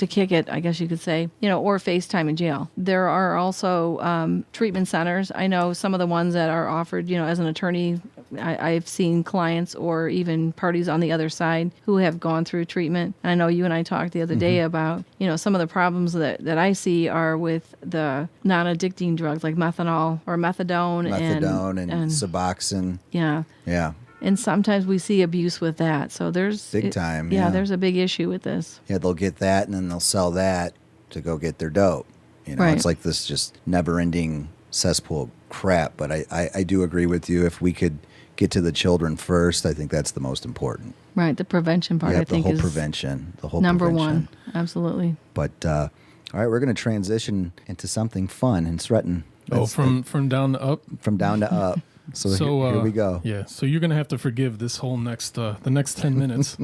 kick it, I guess you could say, or face time in jail. There are also treatment centers. I know some of the ones that are offered, as an attorney, I've seen clients or even parties on the other side who have gone through treatment. And I know you and I talked the other day about, some of the problems that I see are with the non-addicting drugs like methanol or methadone and Suboxone. Yeah. Yeah. And sometimes we see abuse with that. So there's big time. Yeah, there's a big issue with this. Yeah, they'll get that, and then they'll sell that to go get their dope. Right. It's like this just never-ending cesspool of crap. But I do agree with you. If we could get to the children first. I think that's the most important. Right, the prevention part, Yeah, I think, the whole is prevention. The whole number prevention. one. Absolutely. But all right, we're going to transition into something fun and threaten. Oh, from down to up. From down to up. So, here we go. Yeah. So you're gonna have to forgive this whole next the next 10 minutes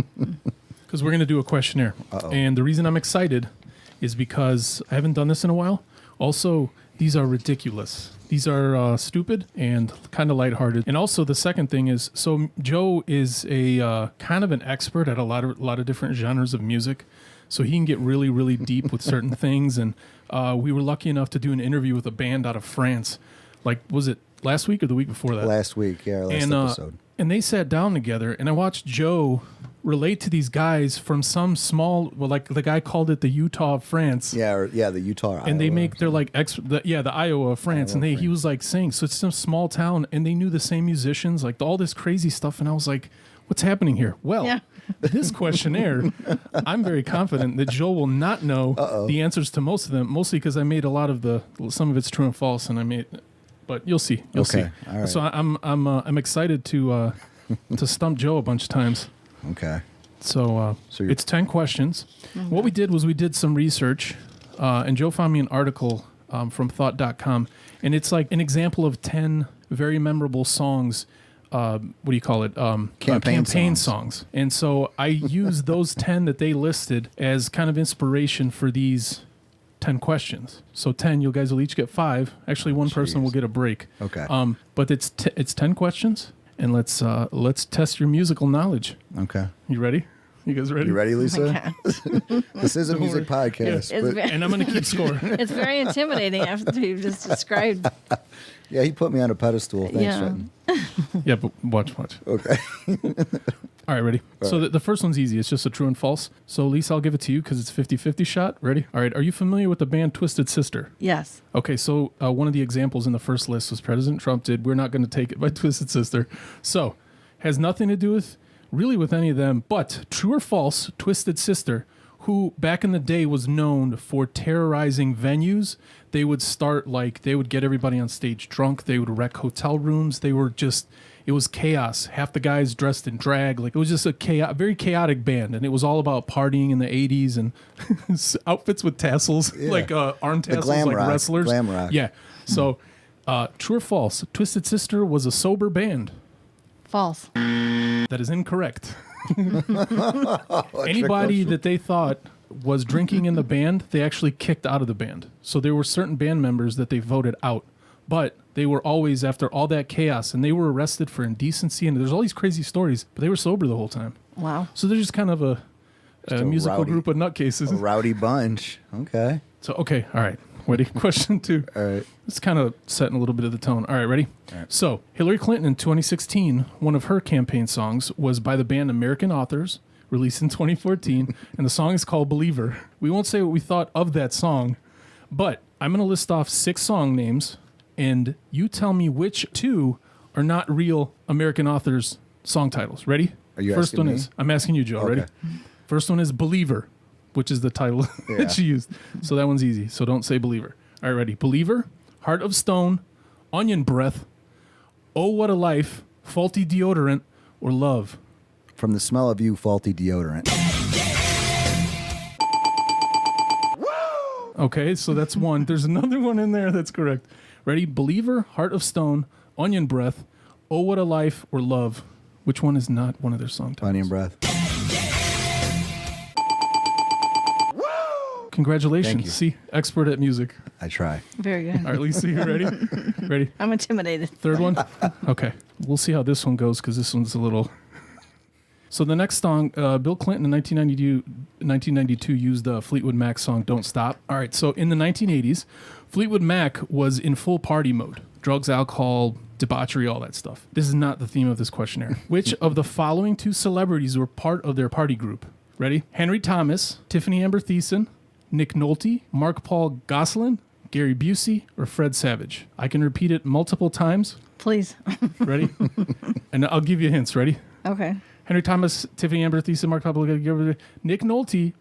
because we're gonna do a questionnaire. Uh-oh. And the reason I'm excited is because I haven't done this in a while. Also, these are ridiculous. These are stupid and kind of lighthearted. And also, the second thing is, so Joe is a kind of an expert at a lot of different genres of music. So he can get really, really deep with certain things. And we were lucky enough to do an interview with a band out of France. Like, was it last week or the week before that? Last week, yeah, last episode. And they sat down together, and I watched Joe relate to these guys from some small, well, like the guy called it the Utah of France. Yeah, the Utah. And they Iowa. make their like the Iowa of France, Iowa, and he was like saying, so it's some small town, and they knew the same musicians, like all this crazy stuff, and I was like, what's happening here? Well, Yeah. this questionnaire, I'm very confident that Joe will not know the answers to most of them, mostly because I made a lot of some of it's true and false, and I made. But you'll see. You'll see. All right. So I'm excited to stump Joe a bunch of times. Okay. So it's 10 questions. Mm-hmm. What we did was we did some research, and Joe found me an article from thought.com, and it's like an example of 10 very memorable songs. What do you call it? Campaign songs. And so I used those 10 that they listed as kind of inspiration for these 10 questions. So 10, you guys will each get 5. Actually, one person will get a break. Okay. But it's 10 questions, and let's test your musical knowledge. Okay. You ready? You guys ready? You ready, Lisa? Okay. This is a music podcast. It's but- very- And I'm going to keep score. It's very intimidating after you've just described. yeah, he put me on a pedestal. Thanks, Yeah. Trenton. Yeah, but watch. Okay. All right, ready? So the first one's easy. It's just a true and false. So, Lisa, I'll give it to you because it's 50-50 shot. Ready? All right. Are you familiar with the band Twisted Sister? Yes. Okay, so one of the examples in the first list was President Trump did We're Not Going to Take It by Twisted Sister. So, has nothing to do with any of them, but true or false, Twisted Sister, who back in the day was known for terrorizing venues. They would they would get everybody on stage drunk. They would wreck hotel rooms. It was chaos. Half the guys dressed in drag. Like, it was just a very chaotic band, and it was all about partying in the 80s and outfits with tassels, like arm tassels, glam like rock, wrestlers. glam rock. Yeah. So, true or false, Twisted Sister was a sober band. False. That is incorrect. Anybody that they thought was drinking in the band, they actually kicked out of the band. So there were certain band members that they voted out. But they were always, after all that chaos, and they were arrested for indecency, and there's all these crazy stories, but they were sober the whole time. Wow. So they're just kind of a musical rowdy- group of nutcases. A rowdy bunch. Okay. So, okay, all right. Ready? Question 2. All right. It's kind of setting a little bit of the tone. All right, ready? All right. So, Hillary Clinton in 2016, one of her campaign songs was by the band American Authors, released in 2014, and the song is called Believer. We won't say what we thought of that song, but I'm going to list off 6 song names, and you tell me which 2 are not real American Authors song titles. Ready? Are you First asking one me? is, I'm asking you, Joe. Okay. Ready? First one is Believer, which is the title Yeah. that she used. So that one's easy. So don't say Believer. All right, ready? Believer, Heart of Stone, Onion Breath, Oh What a Life, Faulty Deodorant, or Love. From the smell of you, faulty deodorant. Okay, so that's one. There's another one in there that's correct. Ready? Believer, Heart of Stone, Onion Breath, Oh What a Life, or Love. Which one is not one of their song titles? Onion breath. Congratulations. Thank you. See, expert at music. I try. Very good. All right, Lisa, you ready? Ready? I'm intimidated. Third one? Okay. We'll see how this one goes because this one's a little... So the next song, Bill Clinton in 1992 used the Fleetwood Mac song Don't Stop. All right, so in the 1980s, Fleetwood Mac was in full party mode. Drugs, alcohol, debauchery, all that stuff. This is not the theme of this questionnaire. Which of the following 2 celebrities were part of their party group? Ready? Henry Thomas, Tiffany Amber Thiessen, Nick Nolte, Mark Paul Goslin, Gary Busey, or Fred Savage? I can repeat it multiple times. Please. Ready? And I'll give you hints. Ready? Okay. Henry Thomas, Tiffany Amber Thiessen, Mark Paul, Nick Nolte,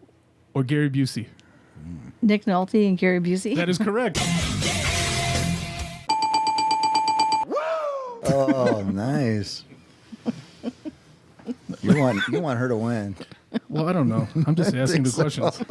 or Gary Busey? Nick Nolte and Gary Busey. That is correct. Oh, nice. You want her to win. Well, I don't know. I'm just asking the questions.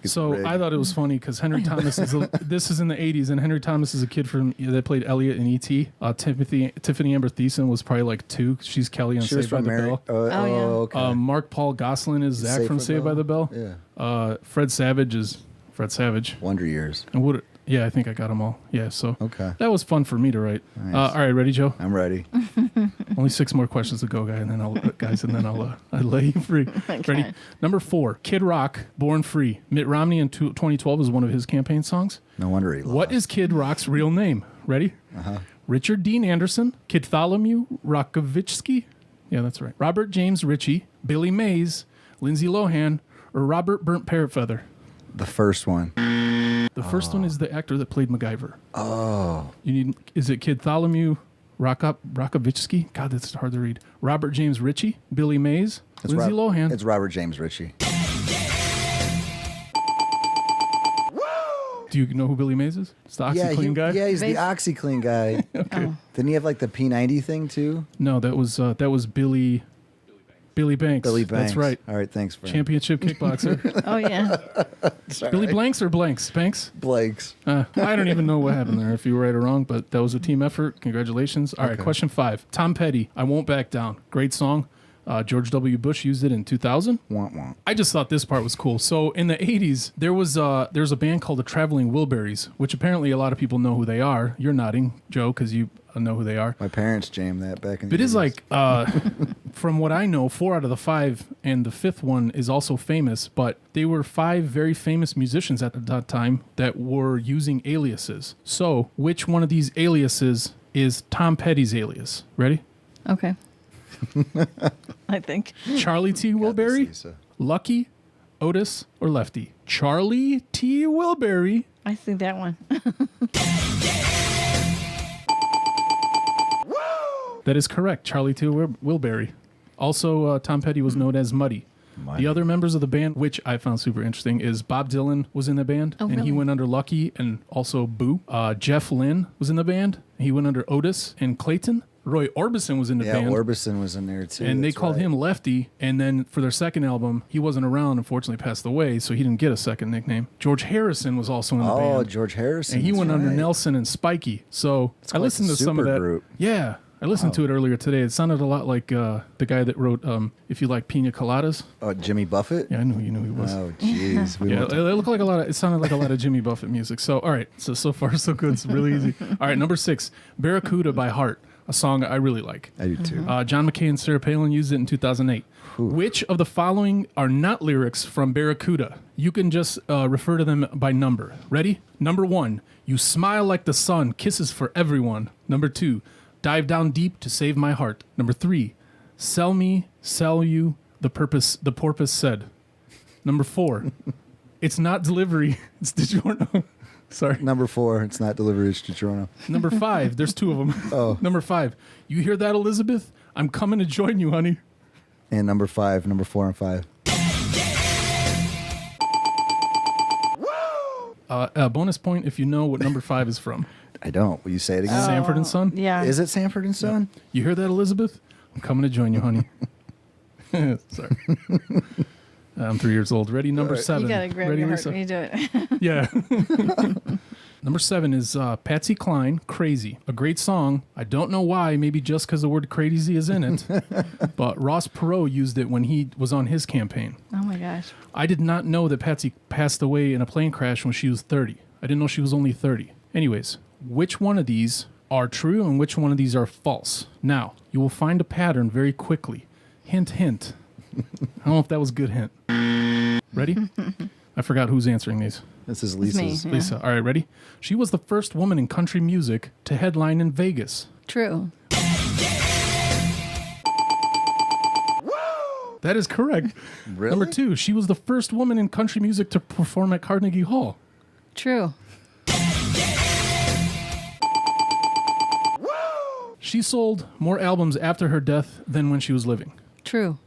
So rigged. I thought it was funny because Henry Thomas this is in the 80s, and Henry Thomas is a kid that played Elliot in E.T. Tiffany Amber Thiessen was probably like 2. She's Kelly on She was Saved by from the Mary. Bell. Oh, yeah. Okay. Mark Paul Goslin is Zach from Saved by the Bell. Yeah. Fred Savage is Fred Savage. Wonder Years. And yeah, I think I got them all. Yeah, so Okay. that was fun for me to write. Nice. All right, ready, Joe? I'm ready. Only 6 more questions to go, guy, and then I'll lay you free. Okay. Ready? Number 4, Kid Rock, Born Free. Mitt Romney in 2012 is one of his campaign songs. No wonder he lost. What is Kid Rock's real name? Ready? Richard Dean Anderson, Bartholomew Rakovitsky. Yeah, that's right. Robert James Ritchie, Billy Mays, Lindsay Lohan, or Robert Burnt Parrot Feather. The first one. The first one is the actor that played MacGyver. Oh. Is it Bartholomew Rakovitsky? God, that's hard to read. Robert James Ritchie, Billy Mays, Lindsay Lohan. It's Robert James Ritchie. Do you know who Billy Mays is? It's the OxyClean guy? Yeah, he's the OxyClean guy. Okay. Didn't he have like the P90 thing too? No, that was Billy Banks. Billy Banks. That's right. All right, thanks, Frank. Championship kickboxer. Oh, yeah. Billy Blanks or Blanks? Banks? Blake's. I don't even know what happened there, if you were right or wrong, but that was a team effort. Congratulations. All right, question 5. Tom Petty, I Won't Back Down. Great song. George W. Bush used it in 2000. Womp. I just thought this part was cool. So in the 80s, there's a band called the Traveling Wilburys, which apparently a lot of people know who they are. You're nodding, Joe, because you know who they are. My parents jammed that back in the It is 80s. like, from what I know, 4 out of the 5, and the 5th one is also famous, but they were 5 very famous musicians at that time that were using aliases. So which one of these aliases is Tom Petty's alias? Ready? Okay. I think. Charlie T. Wilbury, Lucky, Otis, or Lefty? Charlie T. Wilbury. I think that one. That is correct. Charlie T. Wilbury. Also, Tom Petty was known as Muddy. The other members of the band, which I found super interesting, is Bob Dylan was in the band, and really? he went under Lucky and also Boo. Jeff Lynne was in the band. He went under Otis and Clayton. Roy Orbison was in the band. Yeah, Orbison was in there too. And they called him Lefty. And then for their second album, he wasn't around, unfortunately passed away, so he didn't get a second nickname. George Harrison was also in the band. Oh, George Harrison. And he went that's under right. Nelson and Spiky. So I quite listened the to some of super that. group. Yeah. I listened to it earlier today. It sounded a lot like the guy that wrote If You Like Pina Coladas. Oh, Jimmy Buffett? Yeah, I knew you knew he was. Oh, jeez. Yeah, it looked like it sounded like a lot of Jimmy Buffett music. So, all right. So far, so good. It's really easy. All right, number 6, Barracuda by Heart, a song I really like. I do too. John McCain and Sarah Palin used it in 2008. Which of the following are not lyrics from Barracuda? You can just refer to them by number. Ready? Number 1, you smile like the sun, kisses for everyone. Number 2, dive down deep to save my heart. Number 3, sell me, sell you, the porpoise said. Number 4, it's not delivery, it's DiGiorno. Sorry. Number 4, it's not delivery, it's DiGiorno. Number 5, there's 2 of them. Oh. Number 5, you hear that, Elizabeth? I'm coming to join you, honey. And number 4 and 5. Bonus point if you know what number 5 is from. I don't. Will you say it again? Sanford and Son? Yeah. Is it Sanford and Son? You hear that, Elizabeth? I'm coming to join you, honey. Sorry. I'm 3 years old. Ready? Number 7. You gotta grab Ready, your heart Lisa? when you do it. Yeah. Number 7 is Patsy Cline, Crazy. A great song. I don't know why, maybe just because the word crazy is in it. But Ross Perot used it when he was on his campaign. Oh my gosh. I did not know that Patsy passed away in a plane crash when she was 30. I didn't know she was only 30. Anyways, which one of these are true and which one of these are false? Now, you will find a pattern very quickly. Hint, hint. I don't know if that was a good hint. Ready? I forgot who's answering these. This is It's me. Lisa's. Yeah. Lisa. All right, ready? She was the first woman in country music to headline in Vegas. True. That is correct. Really? Number 2, she was the first woman in country music to perform at Carnegie Hall. True. She sold more albums after her death than when she was living. True.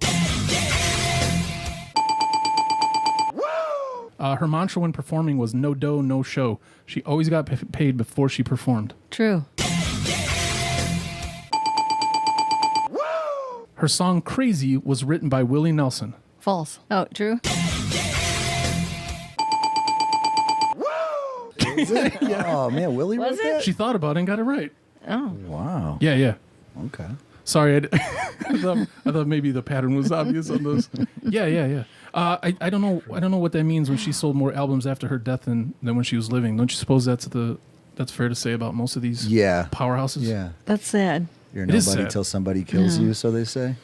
Her mantra when performing was no dough, no show. She always got paid before she performed. True. Her song Crazy was written by Willie Nelson. False. Oh, true. Is it? Oh man, Willie Was wrote it? that? She thought about it and got it right. Oh. Wow. Yeah. Okay. Sorry, I thought maybe the pattern was obvious on those. Yeah. I don't know what that means when she sold more albums after her death than when she was living. Don't you suppose that's fair to say about most of these powerhouses? Yeah. That's sad. You're It is nobody sad. till somebody kills you, so they say.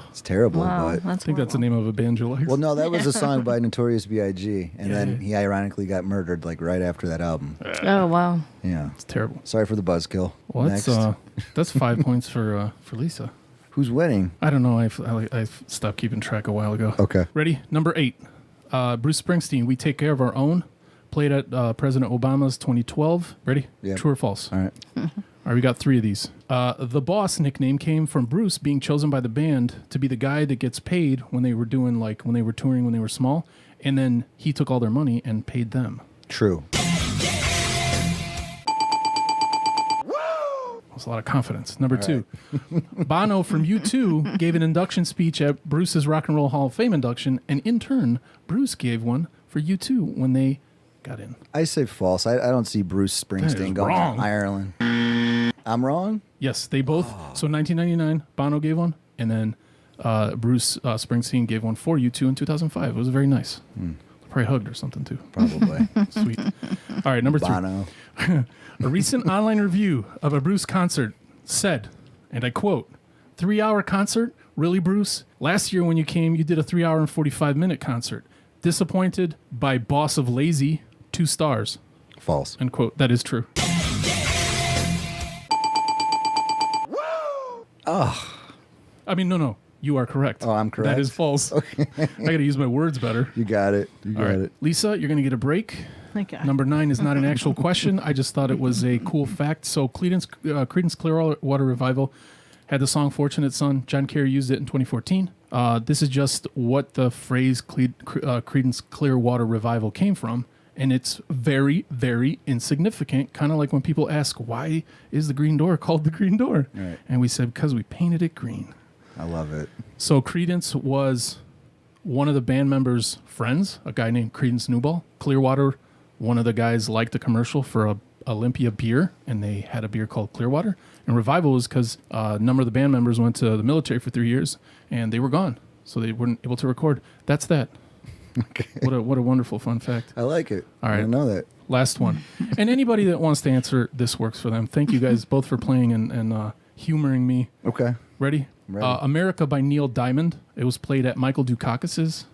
It's terrible, Wow. but That's I think that's the name of a band you like. well, no, that was a song by Notorious B.I.G. And then he ironically got murdered like right after that album. Oh, wow. Yeah. It's terrible. Sorry for the buzzkill. Well, Next. that's 5 points for Lisa. Who's winning? I don't know. I stopped keeping track a while ago. Okay. Ready? Number 8. Bruce Springsteen, We Take Care of Our Own. Played at President Obama's 2012. Ready? Yeah. True or false? All right. All right, we got 3 of these. The Boss nickname came from Bruce being chosen by the band to be the guy that gets paid when they were touring when they were small, and then he took all their money and paid them. True. That's a lot of confidence. Number 2. Bono from U2 gave an induction speech at Bruce's Rock and Roll Hall of Fame induction, and in turn, Bruce gave one for U2 when they got in. I say false. I don't see Bruce Springsteen going wrong. to Ireland. I'm wrong? Yes, they both. So 1999, Bono gave one, and then Bruce Springsteen gave one for U2 in 2005. It was very nice. Probably hugged or something too. Probably. Sweet. All right, number 3. Bono. A recent online review of a Bruce concert said, and I quote, 3-hour concert? Really, Bruce? Last year when you came, you did a 3-hour and 45-minute concert. Disappointed by Boss of Lazy, 2 stars. False. End quote. That is true. Oh. I mean, no. You are correct. Oh, I'm correct? That is false. I got to use my words better. You got it. You All got right. it. Lisa, you're going to get a break. Thank God. Number 9 is not an actual question. I just thought it was a cool fact. So Creedence Clearwater Revival had the song Fortunate Son. John Kerry used it in 2014. This is just what the phrase Creedence Clearwater Revival came from. And it's very, very insignificant. Kind of like when people ask, why is the green door called the green door? Right. And we said, because we painted it green. I love it. So Creedence was one of the band members' friends, a guy named Creedence Newball. Clearwater, one of the guys liked the commercial for a Olympia beer, and they had a beer called Clearwater. And Revival was because a number of the band members went to the military for 3 years, and they were gone, so they weren't able to record. That's that. Okay. What a wonderful fun fact. I like it. All right. I didn't know that. Last one. And anybody that wants to answer, this works for them. Thank you guys both for playing and humoring me. Okay. Ready? Ready. America by Neil Diamond. It was played at Michael Dukakis's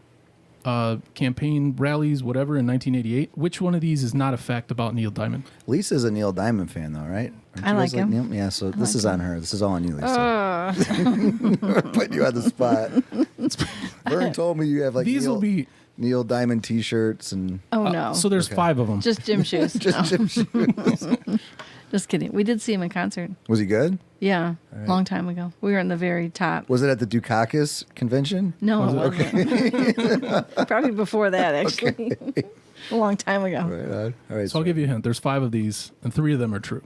campaign rallies, whatever, in 1988. Which one of these is not a fact about Neil Diamond? Lisa's a Neil Diamond fan, though, right? Aren't I you like guys him. Neil? Yeah, so this like is on her. This is all on you, Lisa. Putting you on the spot. Vern told me you have like These will be. Neil Diamond T-shirts and Oh, no. So there's 5 of them. Just gym shoes. just No, gym shoes. just kidding. We did see him in concert. Was he good? Yeah, long time ago. We were in the very top. Was it at the Dukakis convention? No, it wasn't. Probably before that, actually. A long time ago. Right on. All right. So I'll give you a hint. There's 5 of these, and 3 of them are true.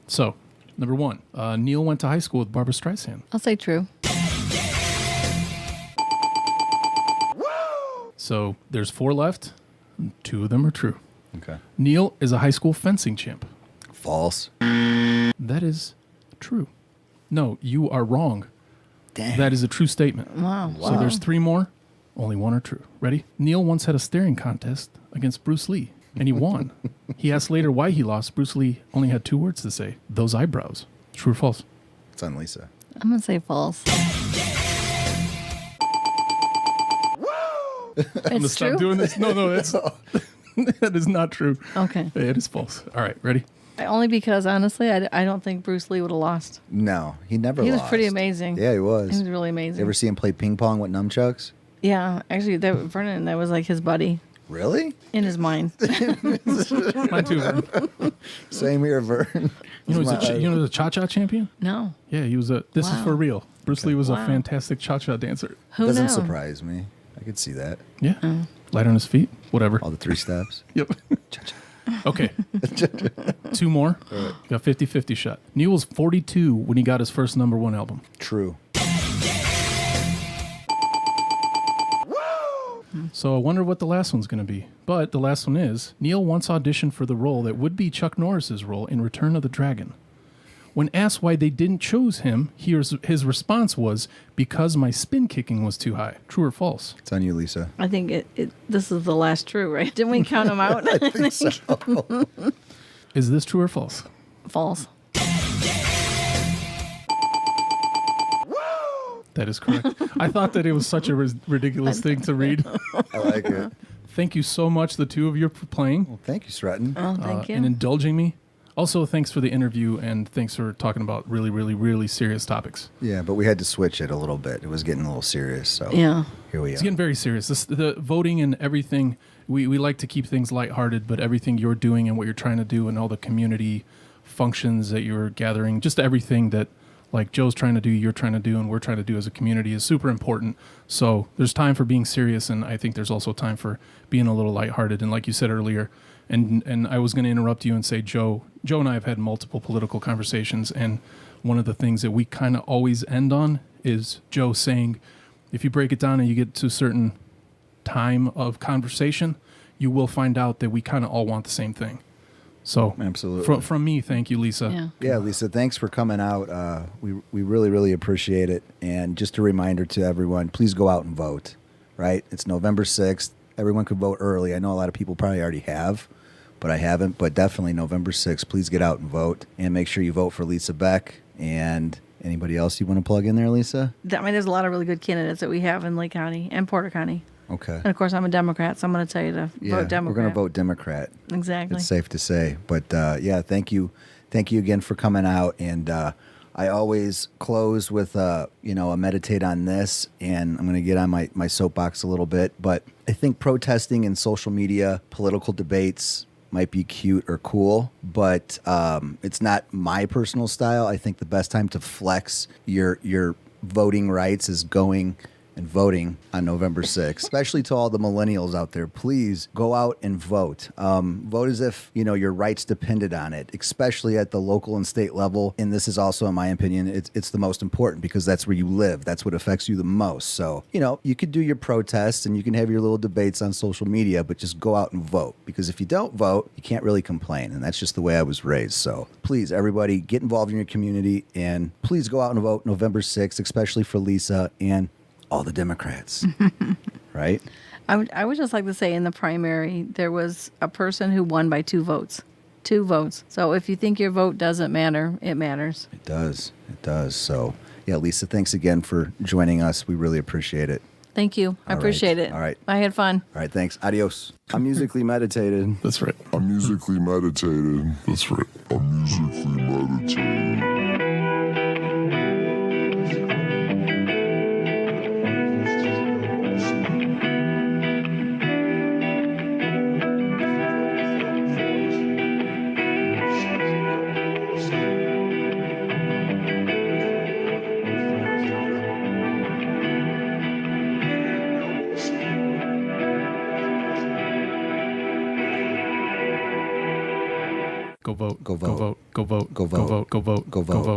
So, number 1, Neil went to high school with Barbra Streisand. I'll say true. So there's 4 left, and 2 of them are true. Okay. Neil is a high school fencing champ. False. That is true. No, you are wrong. Damn. That is a true statement. Wow. So there's 3 more. Only 1 are true. Ready? Neil once had a staring contest against Bruce Lee, and he won. He asked later why he lost. Bruce Lee only had 2 words to say. Those eyebrows. True or false? It's on Lisa. I'm going to say false. I'm going to It's stop true? doing this. No, that's that is not true. Okay. It is false. All right, ready? Only because, honestly, I don't think Bruce Lee would have lost. No, he never He was lost. pretty amazing. Yeah, he was. He was really amazing. You ever see him play ping pong with nunchucks? Yeah, actually, Vernon, that was like his buddy Really? in his mind. Mine too. Vern. Same here, Vern. You know, he's a cha-cha champion? No. Yeah, he was a. This is Wow. for real. Bruce Lee was a Wow. fantastic cha-cha dancer. Who Doesn't knew? surprise me. I could see that. Yeah. Light on his feet. Whatever. All the 3 steps. Yep. Okay. 2 more. Got 50-50 shot. Neil was 42 when he got his first #1 album. True. So I wonder what the last one's going to be. But the last one is, Neil once auditioned for the role that would be Chuck Norris's role in Return of the Dragon. When asked why they didn't choose him, his response was, because my spin kicking was too high. True or false? It's on you, Lisa. I think this is the last true, right? Didn't we count them out? I think so. Is this true or false? False. That is correct. I thought that it was such a ridiculous thing to read. I like it. Thank you so much, the two of you, for playing. Well, thank you, Stratton. Oh, thank you. And indulging me. Also, thanks for the interview, and thanks for talking about really, really, really serious topics. Yeah, but we had to switch it a little bit. It was getting a little serious, so Yeah. here we It's are. getting very serious. The voting and everything, we like to keep things lighthearted, but everything you're doing and what you're trying to do and all the community functions that you're gathering, just everything that like Joe's trying to do, you're trying to do, and we're trying to do as a community is super important. So there's time for being serious, and I think there's also time for being a little lighthearted. And like you said earlier, and I was going to interrupt you and say, Joe and I have had multiple political conversations, and one of the things that we kind of always end on is Joe saying, if you break it down and you get to a certain time of conversation, you will find out that we kind of all want the same thing. So Absolutely. From me, thank you, Lisa. Yeah. Yeah, Lisa, thanks for coming out. We really, really appreciate it. And just a reminder to everyone, please go out and vote, right? It's November 6th. Everyone could vote early. I know a lot of people probably already have, but I haven't. But definitely November 6th, please get out and vote. And make sure you vote for Lisa Beck. And anybody else you want to plug in there, Lisa? I mean, there's a lot of really good candidates that we have in Lake County and Porter County. Okay. And of course, I'm a Democrat, so I'm going to tell you to vote Democrat. We're going to vote Democrat. Exactly. It's safe to say. But yeah, thank you again for coming out. And I always close with a meditate on this, and I'm going to get on my soapbox a little bit. But I think protesting in social media, political debates might be cute or cool, but it's not my personal style. I think the best time to flex your voting rights is going and voting on November 6th, especially to all the millennials out there. Please go out and vote. Vote as if, your rights depended on it, especially at the local and state level. And this is also, in my opinion, it's the most important because that's where you live. That's what affects you the most. So, you could do your protests and you can have your little debates on social media, but just go out and vote, because if you don't vote, you can't really complain. And that's just the way I was raised. So please, everybody, get involved in your community, and please go out and vote November 6th, especially for Lisa and all the Democrats, right? I would just like to say in the primary, there was a person who won by 2 votes. 2 votes. So if you think your vote doesn't matter, it matters. It does. It does. So, yeah, Lisa, thanks again for joining us. We really appreciate it. Thank you. I All appreciate right. it. All right. I had fun. All right, thanks. Adios. I'm musically meditated. That's right. I'm musically meditated. That's right. I'm musically meditated. Go vote. Go Go vote. vote. Go vote. Go Go vote. vote. Go vote. Go Go vote. vote. Go vote.